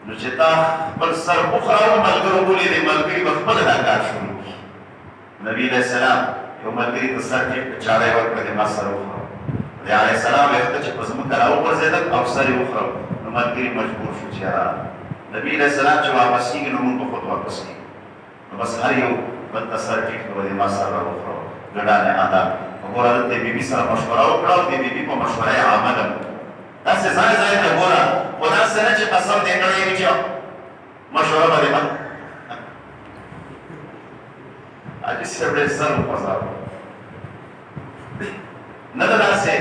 نو چې تا خپل سر وخروه ملګرو بولي د ملګري به خپله دا کار شروع کړي نبي علیه السلام یو ملګري ته سر ټیټ کړه چاړه یې ورکړه د ما سر وخروه د علیه السلام ویښته چې په ځمکه راوغورځېدل او سر یې وخروه نو ملګري مجبور شو چې یاره نبی علیه السلام چې واپس کېږي نو موږ به خود واپس کېږو نو بس هر یو بل ته سر ټیټ کړه د ما سر راوخروه ګډانې ادا وګوره دلته یې بیبي سره مشوره وکړه او د بیبي په مشوره یې عمل هم داسې ځای ځای ته ګوره خو داسې نه چې قسم دې کړی وي چې مشوره به دې حاجي صاحب ډېر سر وخوځاوه نه ده داسې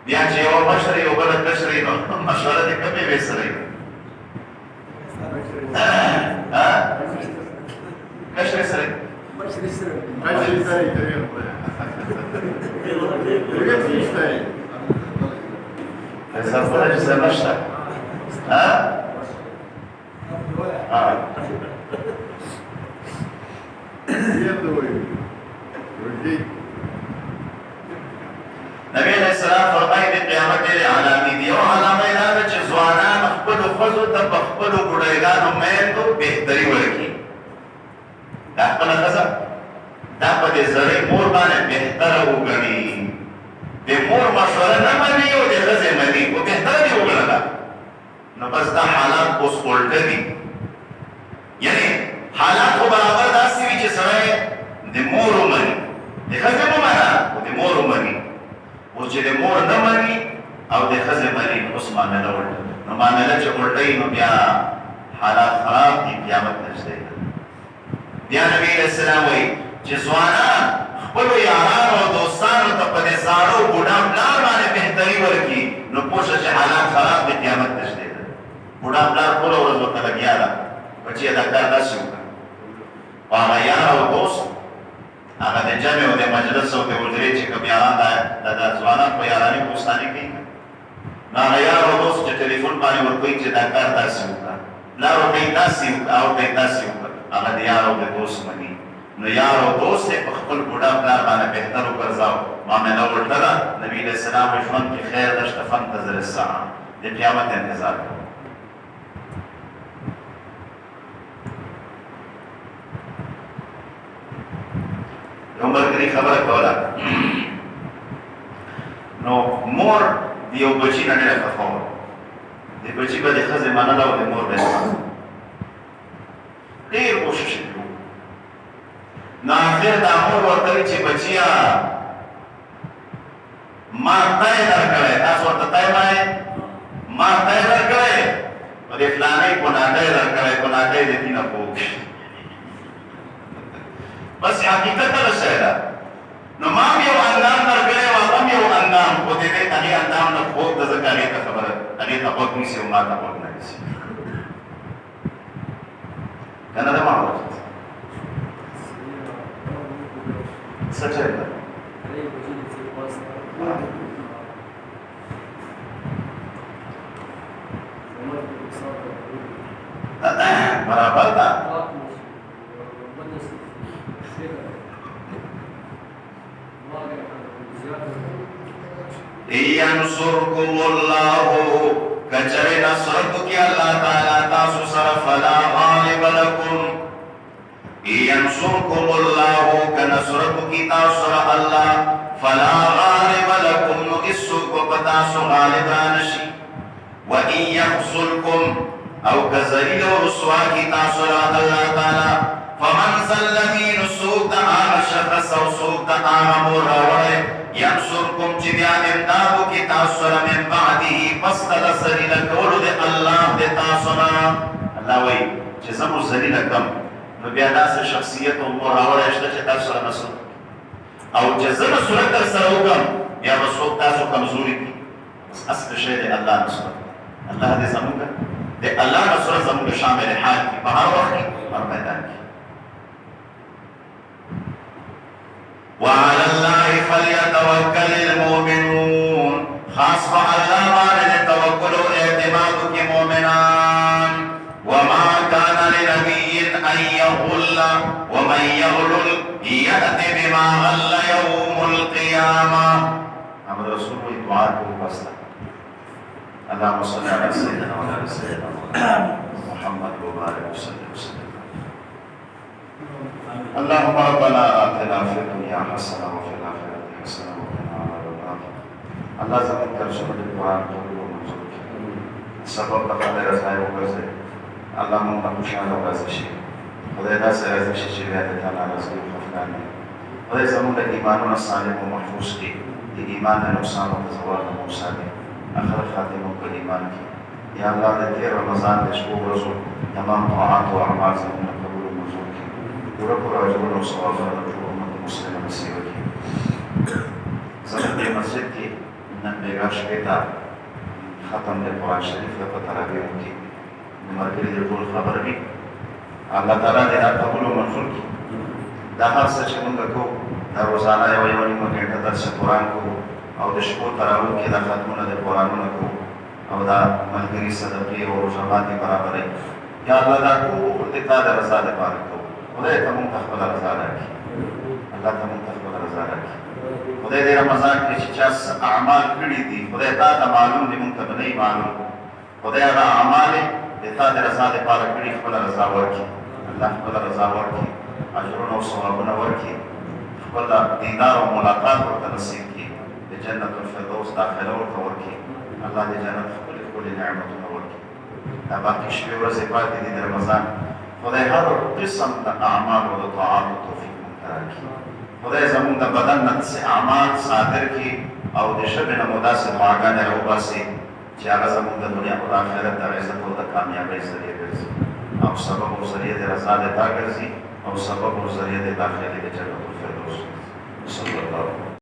بیا چې یوه مشر یو بله کشر وي نو مشوره دې کمې وې سره وي کشر سره Esa fue la semana. نبی علیہ السلام فرمایي د قیامت ډېرې علامې دي. یو علامه یې دا ده چې ځوانان خپلو ښځو ته په خپلو بوډاګانو میندو بهتري ورکړي. دا خپله ښځه دا په دې زړې مور باندې بهتره وګڼي. د مور مشوره نه مني او د ښځې مني، خو بهتره دې وګڼله. نو بس دا حالات اوس الټه دي. یعنې حالات خو برابر داسې وي چې سړی د مور ومني، د ښځې مه منه خو د مور ومني. اوس چې د مور نه مني او د ښځې مني اوس معامله الټه. نو معامله چې الټه وي نو بیا حالات خراب دي، قیامت نږدې ده. بیا نبی علیہ السلام وایي چې ځوانان خپلو یارانو او دوستانو ته په دې زاړه او بوډا پلار باندې بهتري ورکړي، نو پوه شه چې حالات خراب دي، قیامت نږدې ده. بوډا پلار ټوله ورځ ورته لګیا ده، بچیه دا کار داسې وکړه. خو هغه یار او دوست هغه د جمع او د مجلس او د حجرې چې کوم یاران د ځوانان په یارانې دوستانې کوي، نو هغه یار او دوست چې ټلیفون باندې ورکوي چې دا کار داسې وکړه، پلار ورته یې داسې وکړه او ورته یې داسې وکړه، هغه د یار او د دوست مني. نو یار او دوست یې په خپل بوډا پلار باندې بهتر وګرځاو، معامله الټه ده. نبي علیه السلام ژوند کې خیر نشته، فانتظر الساعه، د قیامت انتظار کوه. یو ملګري خبره کوله، نو مور د یو بچي نه ډېره خفه وه. د بچي به د ښځې منله او د مور به یې منله. ډېر کوشش یې وکړو. نو آخر دا مور ورته وایي چې بچیه ما تی درکړی، تاسو ورته تی وایئ، ما تی درکړی، نو د فلانۍ کوناټۍ درکړی، کوناټۍ د دې نه خوږ شي. بس حقیقت هغه شی ده. نو ما هم یو اندام درکړی و، هغه هم یو اندام، خو د دې هغې اندام نه خوږ ده، ځکه هغې ته خبره هغې ته غوږ نیسي او ما ته غوږ نه نیسي. که نه ده معامله څه چل ده؟ برابر ده. ینصرکم الله کچره نصرت کی اللہ تعالی تاسو سره فلا غالب لکم. ینصرکم الله کنصرت کی تاسو سره الله فلا غالب لکم نو اسوک پتاسو غالب رانشی. و ان یخذلکم او کذلیل و رسوا کی تاسو سره اللہ تعالی فمن ذلذی نسوک دا آغا شخص او سوک دا آغا مروڑے ینصرکم چی بیان امدادو کی تاثر من بعدی پس تلا زلیل کولو دے اللہ دے تاثر. اللہ وی چی زمو زلیل کم نو بیادا سے شخصیت و مروڑے اشتا چی تاثر نصر او چی زم صورت در سرو کم بیا بسوک تاسو کمزوری کی اصل شئی دے اللہ نصر. اللہ دے زمو کا دے اللہ نصر زمو کا شامل حال کی بہر وقت کی اور میدان کی. وعلى الله فليتوكل المؤمنون خاص الله باندې توکل او اعتماد کوي مؤمنان. وما كان لنبي ان يغل ومن يغل يأتي بما غل يوم القيامة. محمد رسول الله دعا کو بس اللهم صل على سيدنا وعلى سيدنا محمد وبارك وسلم. اللهم ربنا آتنا في الدنيا حسنة وفي الآخرة حسنة وقنا عذاب النار. الله زمین ترجمه القرآن قبول ومنظور کی سبب لقد رضای وغزه الله مونږ خوشاله ورځ شي. خدای داسې راضي شي چې بیا د تعالی رضا او خفقان وي. خدای زموږ د ایمانونو صالح او محفوظ کړي، د ایمان د نقصان او د زوال نه مو ساتي، آخر خاتمه په ایمان کې. یا الله د تېر رمضان د شپو ورځو تمام طاعات او اعمال زموږ قبول او منظور کړي. پورا پورا اجرونه او ثوابونه د ټول امت مسلمه نصیب کړي. زموږ د مسجد کې نن بیګا شپېته ختم د قرآن شریف په تراویح کې د ملګري د ټول خبر وي. الله تعالی دې دا قبول او منظور کړي. دا هر څه چې موږ کوو دا روزانه یو نیمه ګنټه درس قرآن کوو او د شپو تراویح کې دا ختمونه د قرآنونه کوو او دا ملګري صدقې او روژه ماتي برابروي. یا الله دا ټول د تا د رضا لپاره کوو. خدای ته مونږ ته خپله رضا راکړي، الله ته مونږ ته خپله رضا راکړي. خدای دې رمضان کې چې چا څه اعمال کړي دي خدای تا ته معلوم دي، مونږ ته به نه وي معلوم. خدای هغه اعمال یې د تا د رضا لپاره کړي، خپله رضا ورکړي. الله خپله رضا ورکړي، اجرونه او ثوابونه ورکړي، خپله دیدار او ملاقات ورته نصیب کړي، د جنت الفردوس داخله ورته ورکړي. الله د جنت ښکلي ښکلي نعمتونه ورکړي. دا باقي شپې ورځې پاتې دي د رمضان، خدای هر قسم د اعمالو او د طاعاتو توفیق مونږ ته راکړي. خدای زمونږ د بدن نه داسې اعمال صادر کړي او د ژبې نه مو داسې دعاګانې راوباسي چې هغه زمونږ د دنیا او د آخرت د عزت او د کامیابۍ ذریعه ګرځي او سبب او ذریعه د رضا د تا ګرځي او سبب او ذریعه د داخلي د جنت الفردوس